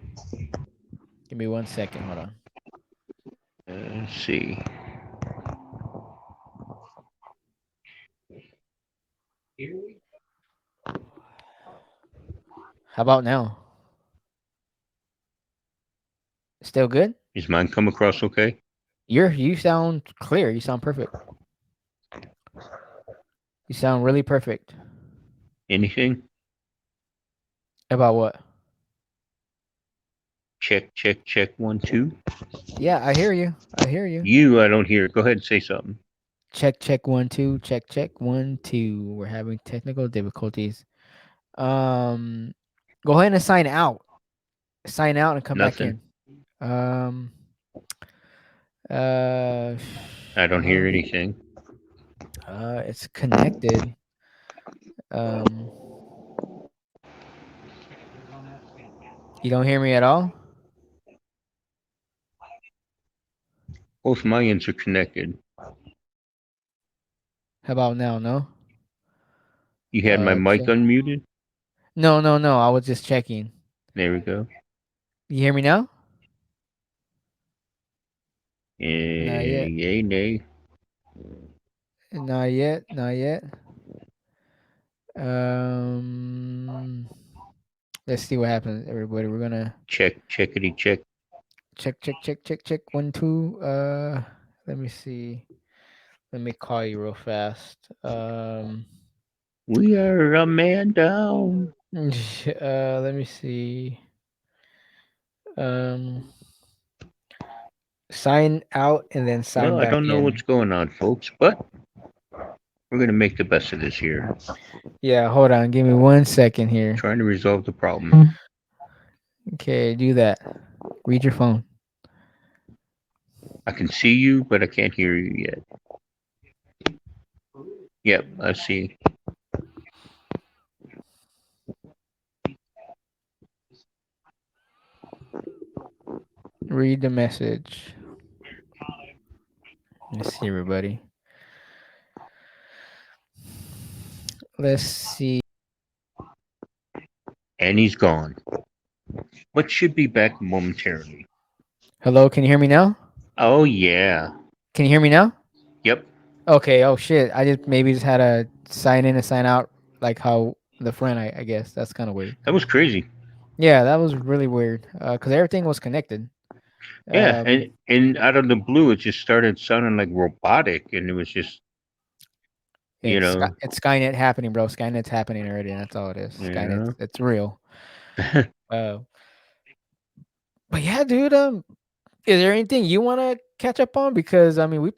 Give me 1 second. Hold on. Let's see. How about now? Still good? Is mine come across okay? You sound clear. You sound perfect. You sound really perfect. Anything? About what? Check, check, check. 1, 2. Yeah, I hear you. I hear you. You, I don't hear. Go ahead and say something. Check, check, 1, 2. Check, check, 1, 2. We're having technical difficulties. Um, Go ahead and sign out. Sign out and come back Nothing. in. Um, uh, I don't hear um, anything. it's connected. Um, you don't hear me at all? Both my ends are connected. How about now? No. You had my mic Check. unmuted. No, no, no. I was just checking. There we go. You hear me now? Not yet. Yay, nay. Not yet. Not yet. Um, let's see what happens, everybody. We're gonna Check, checkity, check. check, check, check, check, check. 1, 2. Let me see. Let me call you real fast. We are a man down. Let me see. Um, Sign out and then Well, sign I back don't know what's in. going on, folks, but we're going to make the best of this here. Yeah, hold on. Give me 1 second here. Trying to resolve the problem. Okay, do that. Read your phone. I can see you, but I can't hear you yet. Yep, I see. Read the message. Let's see, everybody. Let's see. And he's gone, but should be back momentarily. Hello, can you hear me now? Oh, yeah. Can you hear me now? Yep, Okay. Oh shit. I just maybe just had to sign in and sign out like how the friend. I guess that's kind of weird. that was crazy. Yeah, that was really weird. Cause everything was connected. Yeah, Um, and out of the blue, it just started sounding like robotic, and it was just, you know, it's Skynet happening, bro. Skynet's happening already, and that's all it is. Skynet. yeah. It's real. Uh, but yeah, dude. Is there anything you want to catch up on? Because I mean, we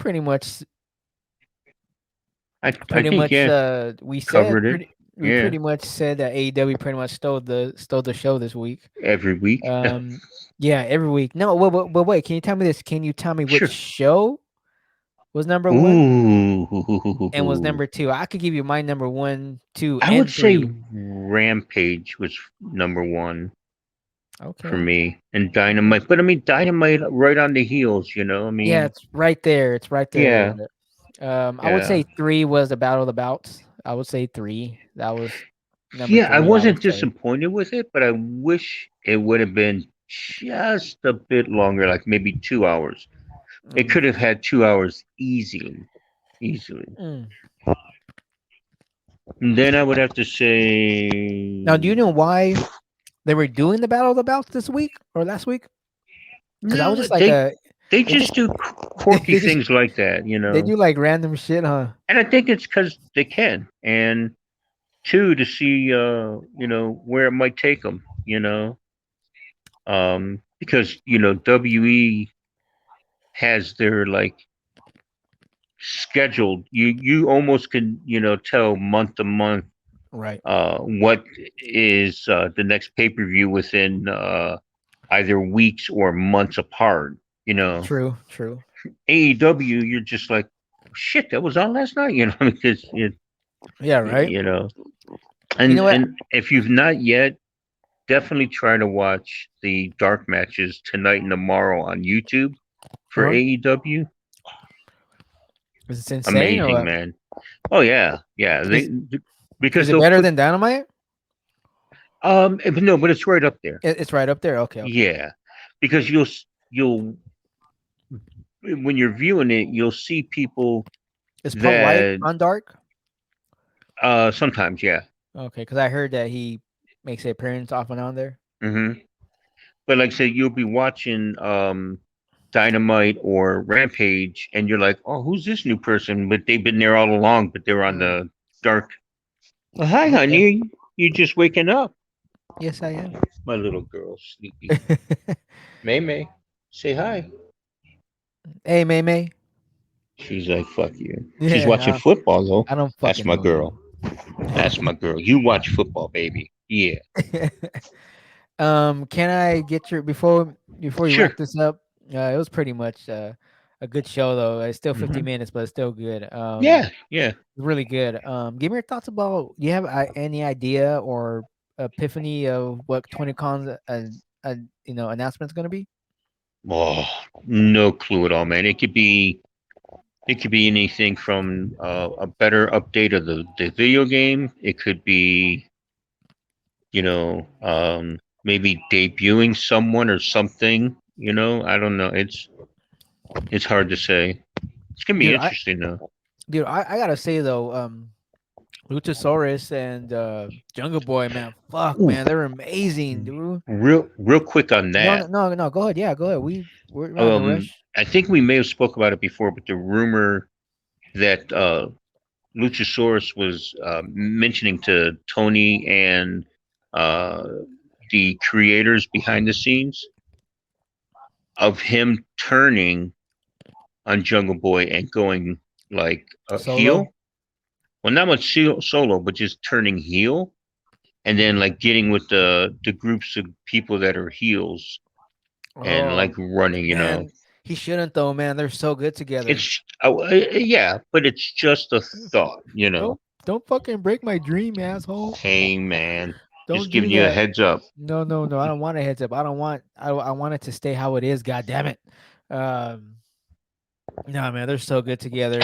I think, yeah, we covered said it. we Yeah, pretty much said that AEW pretty much stole the show this week. every week. Um, yeah, every week. No, but wait. Can you tell me this? Can you tell me which Sure. show was number one and was Ooh. number two? I could give you my number one, two, I would and say three. Rampage was number one for Okay. me, and Dynamite. But I mean, Dynamite right on the heels. I Yeah, mean, it's right there. It's right there a little yeah, bit. I would yeah, say three was the Battle of the Bouts. I would say three. That was number yeah. I three. I would wasn't say. disappointed with it, but I wish it would have been just a bit longer, like maybe 2 hours. It Mm. could have had 2 hours easily, easily. Mm. And then I would have to Now, do you say, know why they were doing the Battle of the Bouts this week or last week? Because I was no, just like they it just just do quirky they just things like that, they do like random shit, huh? And I think it's because they can, and two to see, where it might take them, because WE has their like scheduled. You almost can tell month to month Right. what is the next pay per view within either weeks or months apart. True. True. AEW, you're just like, shit, that was on last night, because Yeah. Right. you know, You and know what? and if you've not yet, definitely try to watch the dark matches tonight and tomorrow on YouTube for Huh? AEW. Is it insane or Amazing, what? man. Oh yeah, yeah. Is Because it they'll better put than Dynamite? no, but it's right up there. It's right up there. Okay. Okay. Yeah, because you'll when you're viewing it, you'll see people Is Punk White that on Dark? sometimes, yeah. Okay, because I heard that he makes an appearance off and on there. hmm But like I said, you'll be watching Dynamite or Rampage, and you're like, oh, who's this new person? But they've been there all along, but they're on Mm, the dark. Well, hi, okay. honey. You just waking up. Yes, I am. My little girl, sleepy. May May, say hi. Hey, May May. She's like, fuck you. She's watching Yeah, football, though. I don't That's fucking my know girl. you. That's my girl. You watch football, baby. Yeah. Can I get your before we Sure. wrap this up? It was pretty much a good show though. It's still 50 hmm minutes, but it's still good. Yeah. Yeah. Really good. Give me your thoughts about. Do you have any idea or epiphany of what 20Con's uh, announcement's gonna be? Oh, no clue at all, man. It could be anything from a better update of the video game. It could be, maybe debuting someone or something. I don't know. It's hard to say. It's gonna be Dude, I interesting though. dude, I gotta say though, Luchasaurus and Jungle Boy, man, fuck, Ooh, man, they're amazing, dude. real quick on No, that. no, no, no. Go ahead. Yeah, go ahead. We're not in a rush. I think we may have spoke about it before, but the rumor that Luchasaurus was mentioning to Tony and uh, the creators behind the scenes of him turning on Jungle Boy and going like Solo. heel. Well, not much solo, but just turning heel, and then like getting with the groups of people that are heels and like Oh running. man, he shouldn't though, man. They're so good together. It's yeah, but it's just a thought. Don't don't fucking break my dream, asshole. Hey man, just Don't do giving you a that. heads up. No, no, no. I don't want a heads up. I don't want. I want it to stay how it is. God damn it. Um, no, man, they're so good together.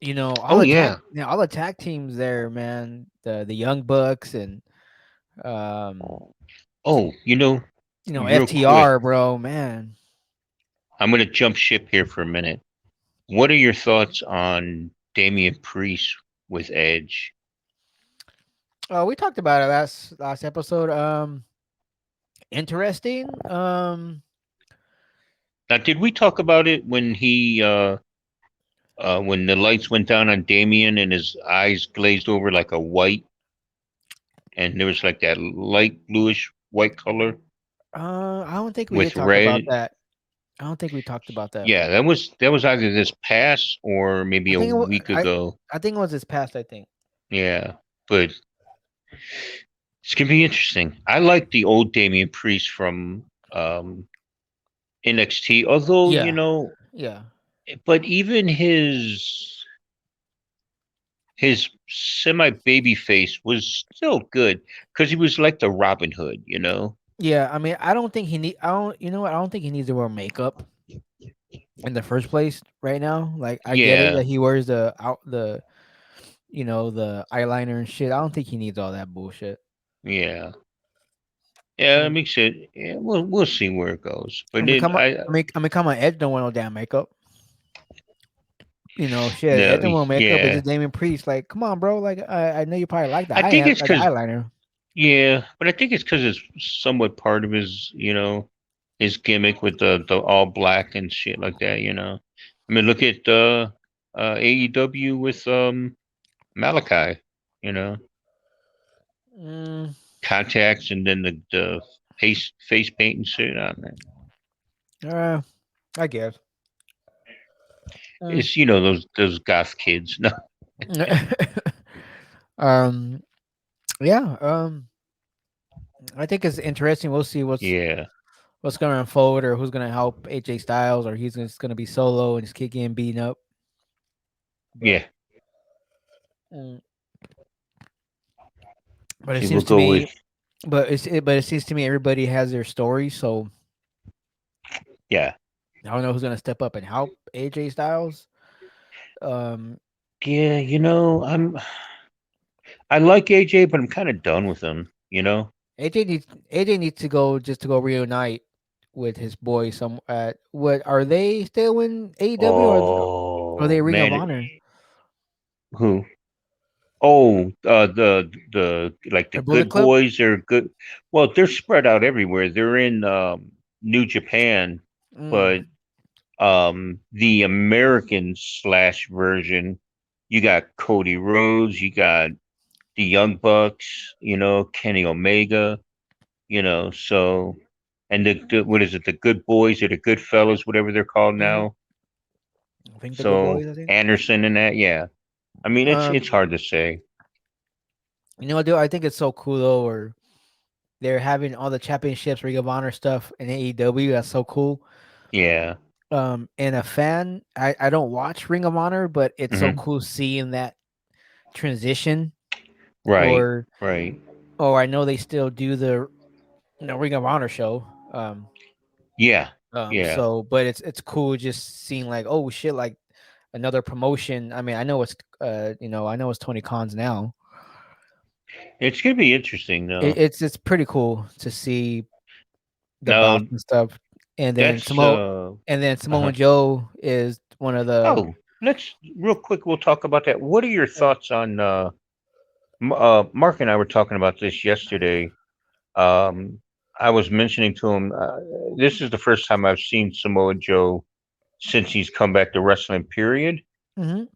Oh yeah. all the tag teams there, man. The Young Bucks and um, Oh, real quick, FTR, bro, man. I'm gonna jump ship here for a minute. What are your thoughts on Damian Priest with Edge? We talked about it last episode. Interesting. Now, did we talk about it when when the lights went down on Damien and his eyes glazed over like a white, and there was like that light bluish white color I don't think we did with talk about red? that. I don't think we talked about that. Yeah, that was either this past or maybe I a think week ago. I think it was his past. I think. Yeah, but it's gonna be interesting. I like the old Damian Priest from NXT, although Yeah, yeah, but even his semi baby face was still good because he was like the Robin Hood. yeah. I mean, I don't think he need. I don't. You know what? I don't think he needs to wear makeup in the first place right now. Like, I get it Yeah, that he wears the eyeliner and shit. I don't think he needs all that bullshit. yeah, yeah. That Mm. makes it. Yeah, we'll see where it goes. I But mean, it, come on. I I mean, come on. Edge don't want no damn makeup. Shit. no, Edge don't want makeup. It's yeah. just Damien Priest. Like, come on, bro. Like, I know you probably like the I think it's like the because eyeliner. yeah, but I think it's because it's somewhat part of his his gimmick with the all black and shit like that. I mean, look at AEW with Malachi, you know, Mm, contacts and then the face paint and shit on there. uh, I guess. Mm. It's those goth kids. No, um, yeah. I think it's interesting. We'll see yeah, what's going to unfold, or who's going to help AJ Styles, or he's just going to be solo and just kicking and beating up. But yeah. mm, but it See, we'll seems to go with me, but it seems to me everybody has their story. So yeah, I don't know who's going to step up and help AJ Styles. Um, yeah. I like AJ, but I'm kind of done with him. AJ needs to go just to go reunite with his boy. Some what are they still in AEW or are Oh they Ring of man, Honor who? Oh, the like the or Bullet good Club? boys are good. Well, they're spread out everywhere. They're in New Japan, Mm, but the American slash version, you got Cody Rhodes, you got the Young Bucks, Kenny Omega, so and the what is it, the Good Boys or the Good Fellas, whatever they're called hmm now. I think the Good So Boys. I think. Anderson and that, yeah. I mean, it's Um, hard to say. dude, I think it's so cool though. Or they're having all the championships, Ring of Honor stuff in AEW. That's so cool. Yeah. And a fan, I don't watch Ring of Honor, but it's so Hmm. cool seeing that transition. Right. Or Right. I know they still do the Ring of Honor show. Yeah. Yeah. So but it's cool just seeing like, oh shit, like another promotion. I mean, I know it's I know it's Tony Khan's now. It's gonna be interesting though. It's pretty cool to see the Now bouts and stuff. And then that's Samoa uh-huh. Joe is one of the Oh, let's real quick. We'll talk about that. What are your thoughts on? Mark and I were talking about this yesterday. Um, I was mentioning to him, this is the first time I've seen Samoa Joe since he's come back to wrestling. Period. Mhm.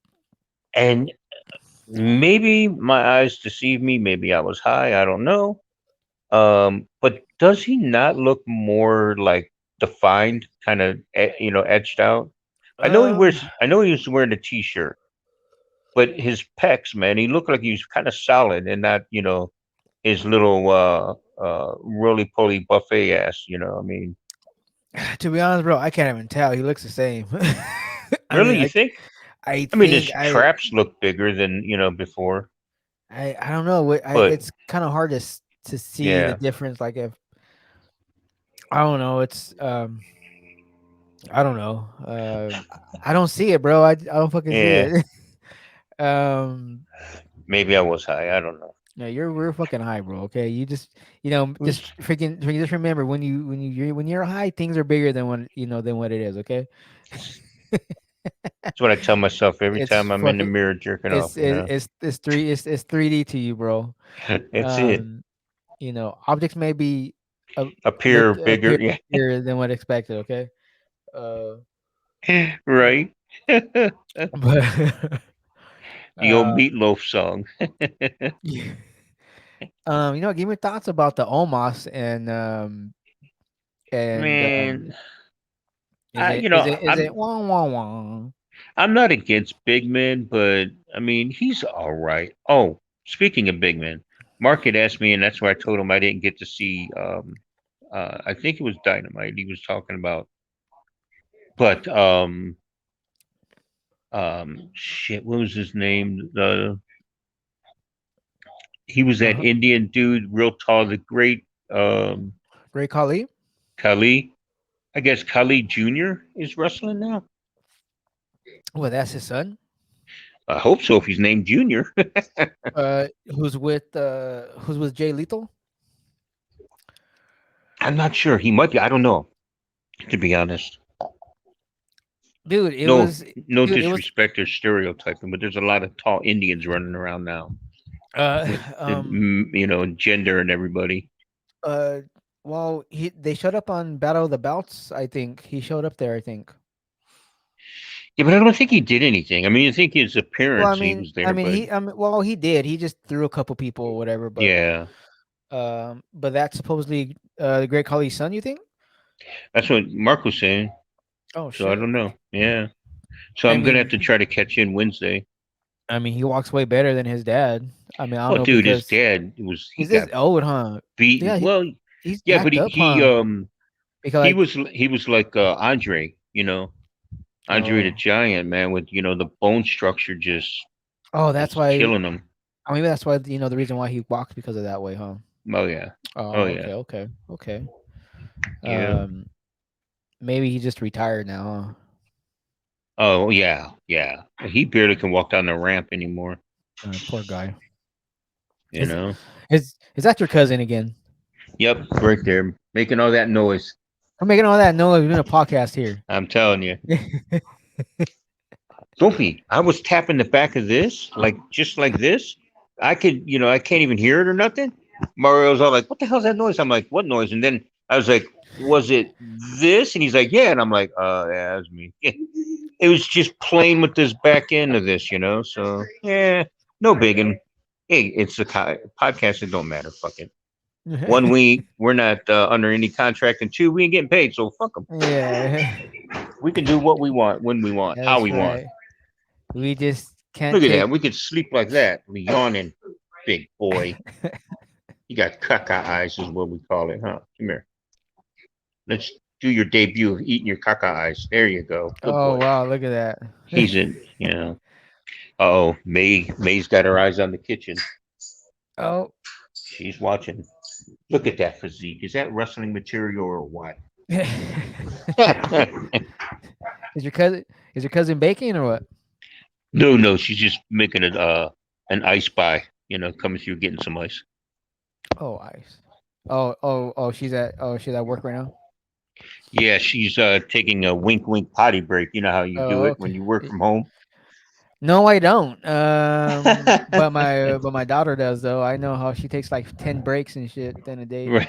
And maybe my eyes deceive me. Maybe I was high. I don't know. But does he not look more like defined, kind of, etched out? um I know he was wearing a t-shirt, but his pecs, man, he looked like he was kind of solid and not, his little roly poly buffet ass. I mean, to be honest, bro, I can't even tell. He looks the same. I mean, really, you think? I I mean, his think traps look bigger than before, I don't know. but It's kind of hard to see the yeah, difference. Like if I don't know, it's I don't know. I don't see it, bro. I don't fucking see yeah. it. um, Maybe I was high. I don't know. no, we're fucking high, bro. Okay, you just It just was just remember when you're high, things are bigger than what it is. Okay, It's what I tell myself every it's time I'm in the fucking mirror jerking off. it's 3D to you, bro. It's it. Um, objects may be uh, Appear bigger. appear Yeah. bigger than what expected. Okay, uh, Right. The but old uh, meatloaf song. yeah. Give me thoughts about the Omos and Man, is I it you is know it is it I'm wong wong wong? I'm not against big men, but I mean he's all right. Oh, speaking of big men, Mark had asked me, and that's why I told him I didn't get to see. I think it was Dynamite he was talking about, but shit, what was his name? He was that Uh-huh. Indian dude, real tall, the great Great Khali. Kali. I guess Kali Jr. is wrestling now. Well, that's his son. I hope so if he's named Junior. Who's with Jay Lethal? I'm not sure. He might be. I don't know, to be honest. Dude, it No, was no dude, it was disrespect or stereotyping, but there's a lot of tall Indians running around now uh with the, um gender and everybody. uh well, they showed up on Battle of the Belts, I think. He showed up there, I think. Yeah, but I don't think he did anything. I mean, I think his Well, appearance, he was there, but he did. He just threw a couple people or whatever, yeah, but that's supposedly the Great Khali's son, you think? that's what Mark was saying. Oh So I shit. don't know. Yeah. So I I'm gonna have to mean, try to catch in Wednesday. he walks way better than his dad. I mean, I don't Oh, know dude, his because dad he he's this got old, huh? beaten. Yeah, Well, he's yeah, but jacked up, huh? Because he like, was like Andre, Andre the oh, Giant, man, with the bone structure that's just why. killing him. I mean, that's why the reason why he walks because of that way, huh? Oh yeah, oh Oh, yeah, okay. yeah. Um, maybe he just retired now, Oh yeah, yeah. He barely can walk down the ramp anymore. huh? Poor guy. You Is know. is that your cousin again? Yep, right there, making all that noise. We're making all that noise. We're doing a podcast here. I'm telling you. Sophie, I was tapping the back of this, like just like this. I could, I can't even hear it or nothing. Mario's all like, "What the hell's that noise?" I'm like, "What noise?" And then I was like, "Was it this?" And he's like, "Yeah." And I'm like, yeah, that's me." It was just playing with this back end of this. So yeah, no big. And hey, it's a podcast. It don't matter. Fuck it. One, we're not under any contract, and two, we ain't getting paid. So fuck them. Yeah, We can do what we want, when we want, how that's we want. right. We just can't Look at that. take. We could sleep like that. We yawning, big boy. You got caca eyes, is what we call it, huh? Come here. Let's do your debut of eating your caca eyes. There you go. Good Oh boy. wow, look at that. He's in. Oh, May's got her eyes on the kitchen. Oh, She's watching. Look at that physique. Is that wrestling material or what? is your cousin baking or what? No, no, she's just making it an ice pie. Coming through getting some ice. Oh, ice. She's at work right now. Yeah, she's taking a wink wink potty break. You know how you do Oh, it when okay. you work from home. No, I don't. But my daughter does though. I know how she takes like 10 breaks and shit in a day. Right.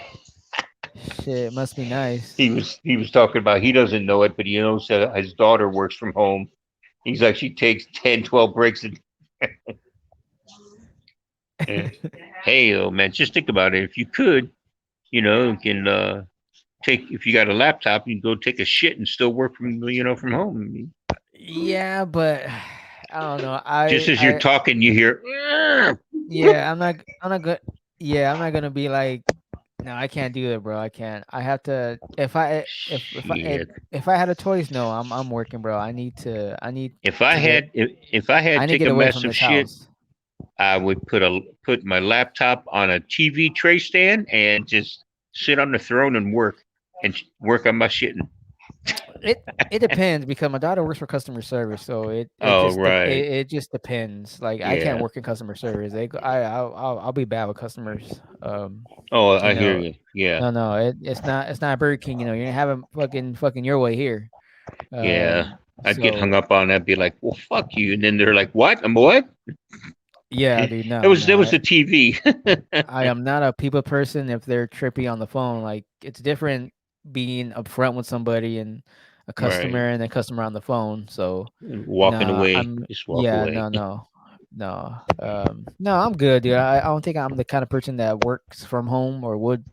Shit, must be nice. He was talking about, he doesn't know it, but he knows that his daughter works from home. He's like, she takes 10, 12 breaks. And hey, oh man, just think about it. If you could, you can take, if you got a laptop, you can go take a shit and still work from home. I mean, Yeah, but I don't know. just as you're talking, you hear, Yeah, I'm not good. Yeah, I'm not gonna be like, no, I can't do that, bro. I can't. I have to. shit. If I had a choice, no, I'm working, bro. If I to get had, if I I had need to to take get a away from massive this shit, house. I would put my laptop on a TV tray stand and just sit on the throne and work on my shitting. It it depends because my daughter works for customer service, so Oh right, it just depends. Like I can't yeah. work in customer service. They go, I'll be bad with customers. Oh, You I hear know, you. Yeah, no, it's not Burger King. You know, you're having fucking your way here. yeah. I'd get hung So up on that. Be like, well, fuck you. And then they're like, what? I'm what? yeah, It dude, no, no, was the TV. I am not a people person. If they're trippy on the phone, like it's different being upfront with somebody and a Right. customer and a customer on the phone. So Walking no, away. I'm Just walk yeah, away. no, I'm good, dude. I don't think I'm the kind of person that works from home or would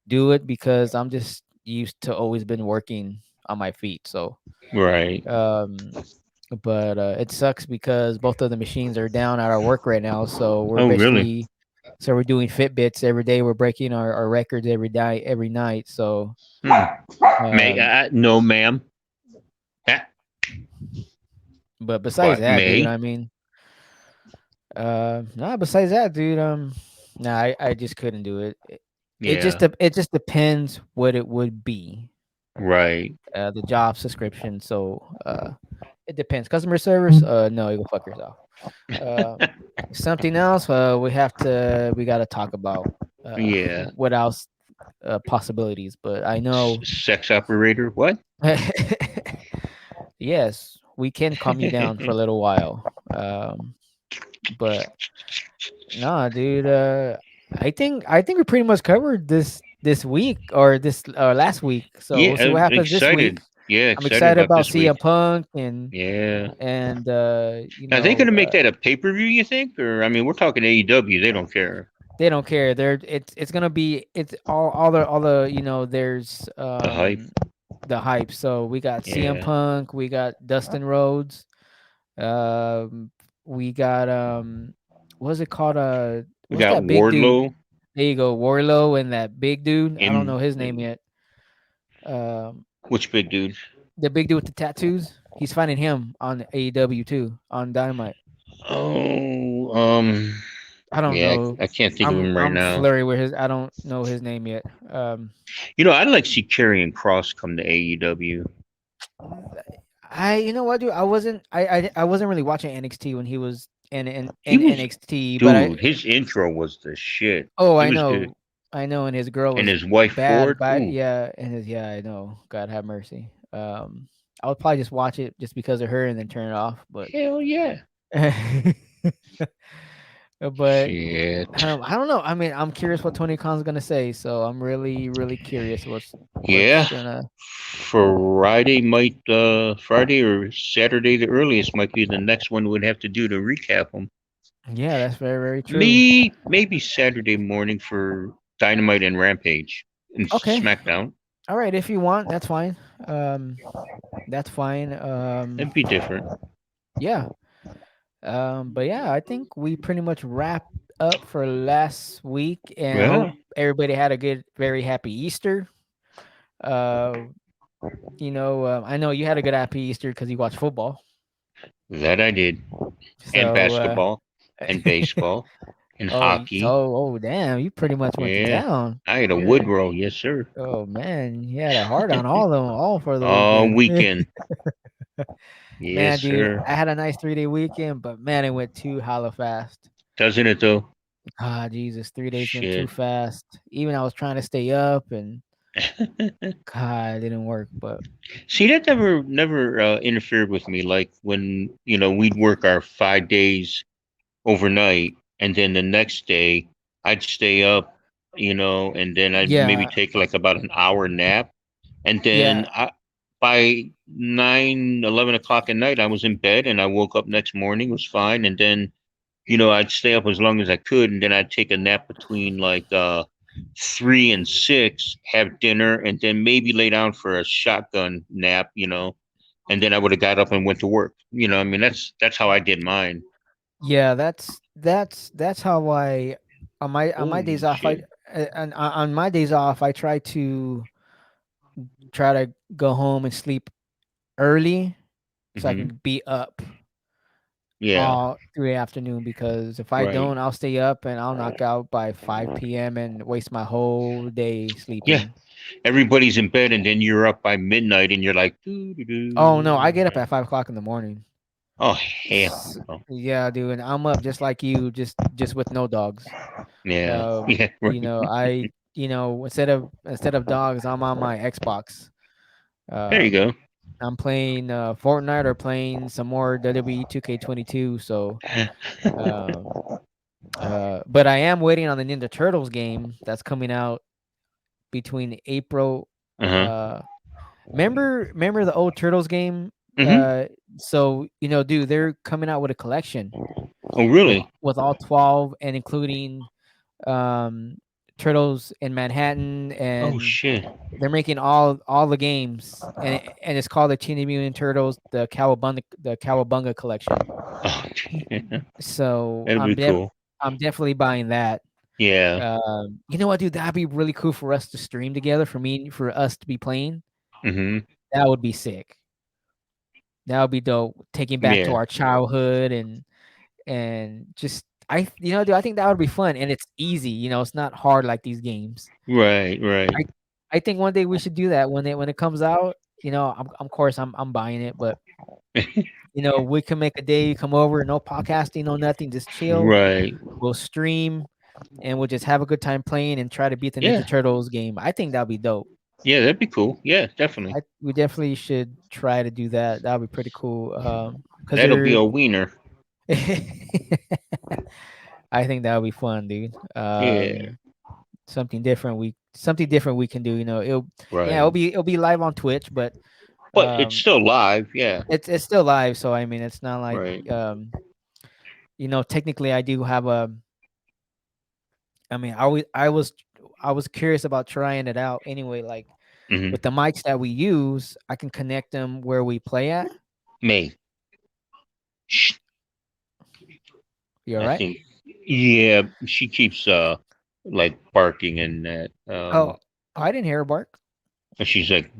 do it because I'm just used to always been working on my feet. So Right. um but it sucks because both of the machines are down at our work right now. So Oh, really? we're doing Fitbits every day. We're breaking our records every night. So May, um no, ma'am. Ah, but besides what, that, dude, May? I mean, nah, besides that, dude, nah, I just couldn't do it. Yeah. It just depends what it would be. Right. The job subscription. So it depends. Customer service, no, you go fuck yourself. Um, Something else, we got to talk about Yeah. what else possibilities. But I know, Sex operator. What? yes, we can calm you down for a little while. But nah, dude, I think we pretty much covered this week or this last week. So Yeah. we'll see what happens this week. Excited. Yeah. I'm Excited excited about about this week. CM Punk Yeah. and Are they going to make that a pay per view? You think? Or I mean, we're talking AEW. They don't care. they don't care. It's gonna be it's all the there's The hype. the hype. So we got CM Yeah. Punk, we got Dustin Rhodes, um we got what's it called We what's got that big dude? Wardlow There you go, Warlow and that big dude. I don't in. know his name yet. Um Which big dude? the big dude with the tattoos. He's finding him on AEW too on Dynamite. Oh, I don't yeah, know. I can't think of him right I'm now. flurry with his. I don't know his name yet. I'd like to see Karrion Cross come to AEW. You know what, dude? I wasn't really watching NXT when he was He in was, NXT, but dude. His intro was the shit. oh, He I was good. know. I know, and his girl and was his wife bad, Ford. bad. Ooh, Yeah, and his yeah, I know. God have mercy. I would probably just watch it just because of her and then turn it off. But, hell yeah. but Shit. I don't know. I mean, I'm curious what Tony Khan's gonna say. So I'm really, really curious what's Yeah. gonna. Friday or Saturday the earliest might be the next one we'd have to do to recap them. Yeah, that's very, very true. Maybe Saturday morning for Dynamite and Rampage and Okay, SmackDown. all right. If you want, that's fine. Um, that's fine. That'd be different. Yeah. But yeah, I think we pretty much wrapped up for last week, and I hope Yeah, everybody had a good, very happy Easter. Uh, I know you had a good happy Easter because you watched football. that I did. And So, basketball and baseball and hockey. damn, you pretty much went to Yeah. town. I had a wood You're, roll, yes sir. oh man, you had a heart on all of them, all for the All weekend. weekend. Yes Man, dude, sir. I had a nice 3-day weekend, but man, it went too hella fast. Doesn't it though? Ah, Jesus, 3 days went too Shit. fast. Even I was trying to stay up, and God, it didn't work. But See, that never interfered with me. Like when we'd work our 5 days overnight, and then the next day I'd stay up, and then I'd maybe yeah, take like about an hour nap, and then yeah, by 9, 11 o'clock at night I was in bed, and I woke up next morning was fine, and then I'd stay up as long as I could, and then I'd take a nap between like 3 and 6, have dinner, and then maybe lay down for a shotgun nap, and then I would have got up and went to work. I mean that's how I did mine. yeah. That's how I on my days Holy off. shit. On my days off, I try to go home and sleep early so I Hmm. can be up Yeah. all through the afternoon. Because if I Right. don't, I'll stay up and I'll knock out by 5 p.m. and waste my whole day Yeah. sleeping. Everybody's in bed, and then you're up by midnight, and you're like, doo, doo, Oh no, I doo. get up at 5 o'clock in the morning. Oh hell no. Yeah, dude, and I'm up just like you, just with no dogs. Yeah. Yeah. Right. Instead of dogs, I'm on my Xbox. There you Um, go. I'm playing Fortnite or playing some more WWE 2K22. So, um, but I am waiting on the Ninja Turtles game that's coming out between April. Uh huh. Uh, remember the old Turtles game? Hmm. Uh, so dude, they're coming out with a collection Oh with really? with all 12 and including um Turtles in Manhattan, Oh and shit. they're making all the games, and it's called the Teenage Mutant Turtles the Cowabunga collection. Oh, So that'd be cool. I'm definitely buying that. Yeah. You know what, dude? That'd be really cool for us to stream together. For us to be playing, Hmm. that would be sick. That would be dope. Taking back to Yeah. our childhood and just dude, I think that would be fun, and it's easy. It's not hard like these games. Right. Right. I I think one day we should do that when it comes out. Of course I'm buying it, but we can make a day, come over, no podcasting, no nothing, just chill. Right. We'll stream and we'll just have a good time playing and try to beat the Yeah. Ninja Turtles game. I think that'd be dope. Yeah. That'd be cool. Yeah. Definitely. We definitely should try to do that. That'd be pretty cool. Cause That'll be they're a wiener. I think that would be fun, dude. Yeah. Something different we can do. It'll Right. be it'll be live on Twitch, but But it's um, still live. Yeah. it's still live. So I mean, it's not like Right. technically I do have a. I mean, I was curious about trying it out anyway. Like Hmm. with the mics that we use, I can connect them where we play at. May. You all I right? think. Yeah. She keeps like barking and that. Oh, I didn't hear a bark. She's like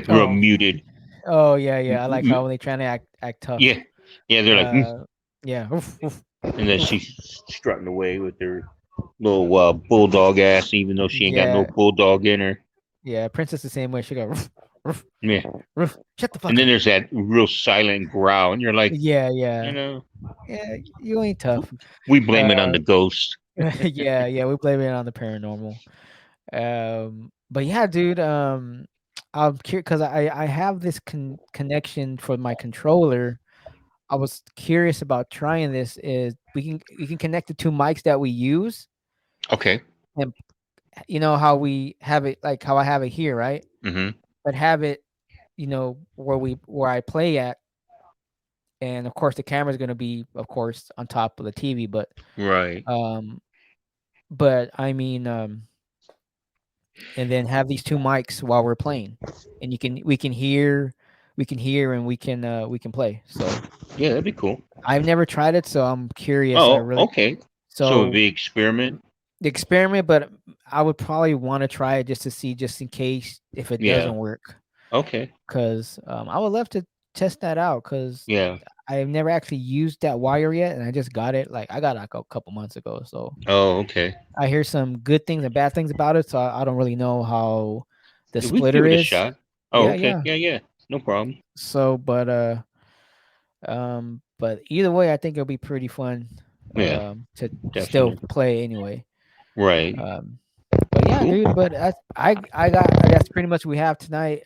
real Oh, muted. oh yeah, yeah. I like how when they trying to act tough. Yeah. Yeah. They're like, Uh, yeah. Oof, oof, and then oof. she's strutting away with her little bulldog ass, even though she ain't got no Yeah, bulldog in her. yeah. Princess the same way. She go roof, roof, Yeah. roof. Shut the And fuck then up. there's that real silent growl, and you're like, Yeah, you yeah, know, yeah. You ain't tough. we blame it on Uh, the ghost. Yeah, yeah, we blame it on the paranormal. But yeah, dude, I'm curious because I have this connection for my controller. I was curious about trying this. Is we can connect the two mics that we use, Okay. and you know how we have it, like how I have it here, right? Mm-hmm. But have it, where I play at, and of course the camera's gonna be, of course, on top of the TV, Right. um, but I mean, and then have these two mics while we're playing, and we can hear and we can play. So Yeah, that'd be cool. I've never tried it, so I'm curious. I Oh, really okay. So it'd so be experiment. the experiment, but I would probably want to try it just to see, just in case if it Yeah. doesn't work, Okay. because I would love to test that out because Yeah. I've never actually used that wire yet, and I just got it. Like I got it like a couple months ago, so Oh, okay. I hear some good things and bad things about it. So I don't really know how the Yeah, we can give splitter it a is. shot. Oh, Yeah, okay. yeah. Yeah, yeah. No problem. So, but either way, I think it'll be pretty fun, Yeah, to still definitely. play anyway. Right. Um, but yeah, Cool. dude. But that's pretty much what we have tonight.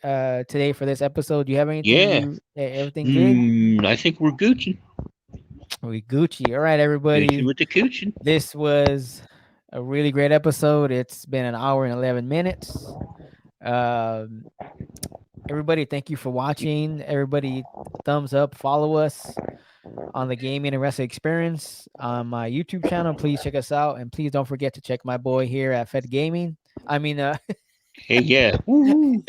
Today for this episode. Do you have anything? Yeah. Everything good? I think we're Gucci. We Gucci. All right, Gucci everybody. with the Gucci. This was a really great episode. It's been an hour and 11 minutes. Um, everybody, thank you for watching. Everybody, thumbs up. Follow us on the Gaming and Wrestling Experience on my YouTube channel. Please check us out, and please don't forget to check my boy here at Fed Gaming. I mean, Hey, yeah. Woo.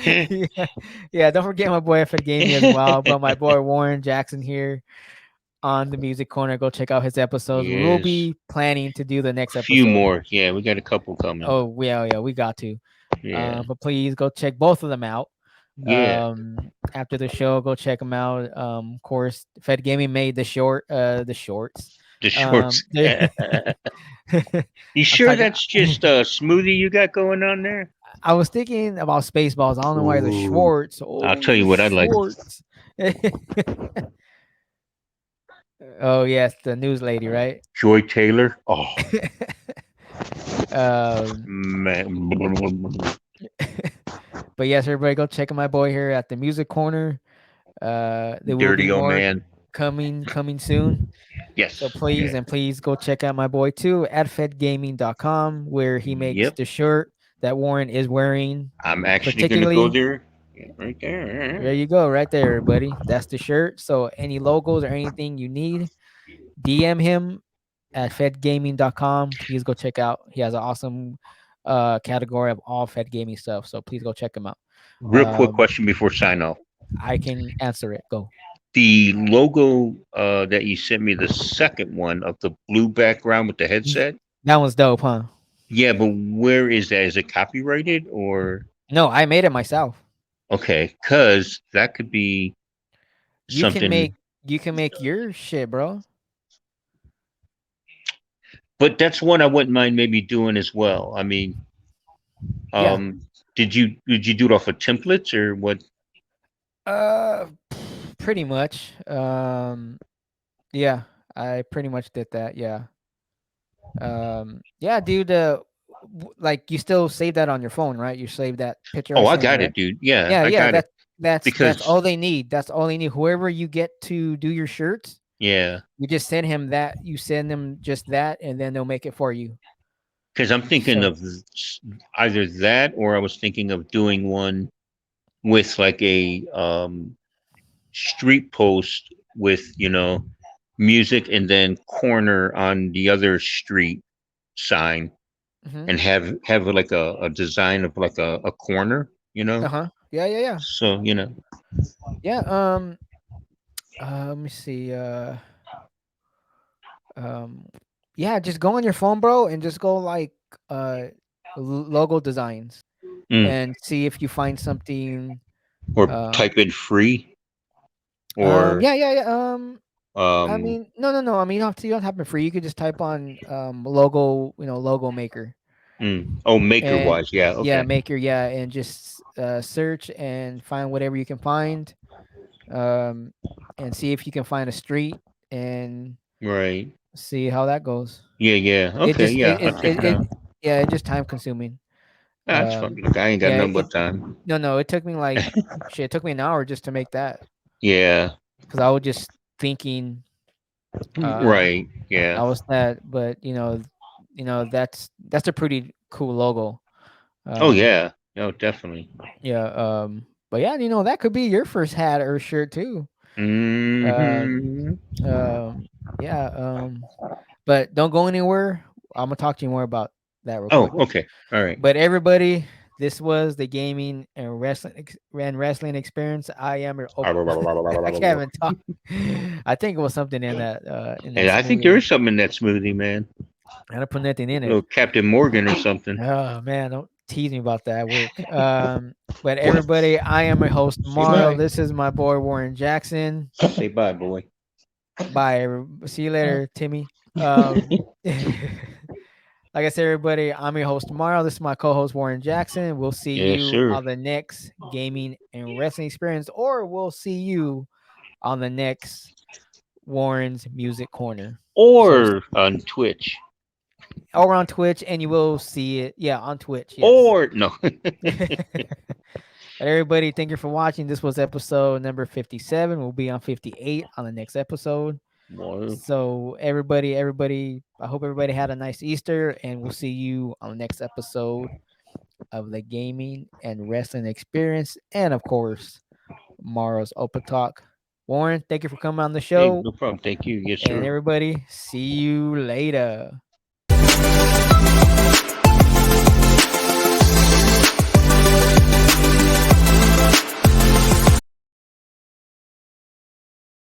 yeah, yeah. Don't forget my boy at Fed Gaming as well. But my boy Warren Jackson here on the Music Corner. Go check out his episodes. We will Yes. be planning to do the next Few episode. more. Yeah, we got a couple coming. Oh, yeah, yeah, we got to. Yeah. But please go check both of them out. Yeah. After the show, go check them out. Of course, Fed Gaming made the shorts. The shorts. They You I'm sure talking that's just a smoothie you got going on there? I was thinking about Spaceballs. I don't know why the Ooh. Schwartz. I'll Oh, tell the you what I like. Schwartz. Oh, yes, the news lady, right? Joy Taylor. Oh, um, man. but yes, everybody go check my boy here at the Music Corner. There will be Dirty old more man. coming soon. So Yes. please, Yeah. and please go check out my boy too at fedgaming.com, where he makes Yep. the shirt that Warren is wearing. I'm actually going to go Particularly, there. Yeah, right there. there you go, right there, everybody. That's the shirt. So any logos or anything you need, DM him at fedgaming.com. Please go check out. He has an awesome category of all Fed Gaming stuff. So please go check him out. Real quick Um, question before sign off. I can answer it. Go. The logo that you sent me, the second one of the blue background with the Ye- headset. That one's dope, huh? Yeah, but where is that? Is it copyrighted or No, I made it myself. okay? Because that could be You can something. make you can make your shit, bro. But that's one I wouldn't mind maybe doing as well. I mean, Yeah. um, did you do it off of templates or what? Uh, pretty much. Yeah, I pretty much did that. Yeah. Yeah, dude. Like you still save that on your phone, right? You save that picture I Oh, I sent you, got right? it, dude. Yeah, Yeah, I yeah. got it That's because all they need. That's all they need. Whoever you get to do your shirts, yeah, you just send him that. You send them just that, and then they'll make it for you. because I'm thinking So, of either that or I was thinking of doing one with like a street post with music and then corner on the other street sign hmm. and have like a design of like a corner, Uh huh. Yeah, yeah, yeah, so yeah. Let me see. Um, yeah, just go on your phone, bro, and just go like uh logo designs mm, and see if you find something. or Um, type in free or yeah, yeah, yeah. I um mean, no, no, no. I mean, you don't have to free. You could just type on logo, logo maker, oh, maker and wise, yeah, yeah, okay, maker, yeah, and just search and find whatever you can find, um, and see if you can find a street and right, see how that goes. Yeah, yeah. It Okay, just yeah. I'll check it out. yeah, it's just time consuming. Ah, that's fun. Look, I ain't got Yeah, nothing but time. no, it took me like shit. It took me an hour just to make that Yeah. because I was just thinking, Right. Yeah. I was that, but that's a pretty cool logo. Oh Um, yeah. No, definitely. yeah, but yeah, that could be your first hat or shirt too. Um, Hmm. yeah, but don't go anywhere. I'm gonna talk to you more about that real Oh, quick. okay. All right. But everybody, this was the gaming and wrestling experience. I am your I can't even talk. I think it was something in And that I think there smoothie. is something in that smoothie, man. I didn't put nothing in it. Little Captain Morgan or something. Oh man, don't tease me about that at work. But What? everybody, I am your host Say tomorrow. bye. This is my boy Warren Jackson. Say bye, boy. Bye. See you later, Timmy. Um, like I said, everybody, I'm your host tomorrow. This is my co-host Warren Jackson. We'll see Yes, you sir. on the next gaming and wrestling experience, or we'll see you on the next Warren's Music Corner. So, Or on Twitch. or on Twitch, and you will see it. Yeah, on Twitch. Yes. Or no. But everybody, thank you for watching. This was episode number 57. We'll be on 58 on the next episode. Well, So everybody, I hope everybody had a nice Easter, and we'll see you on the next episode of the gaming and wrestling experience, and of course, Morrow's Open Talk. Warren, thank you for coming on the hey, show, no problem. Thank you. Yes, and sir. everybody, see you later.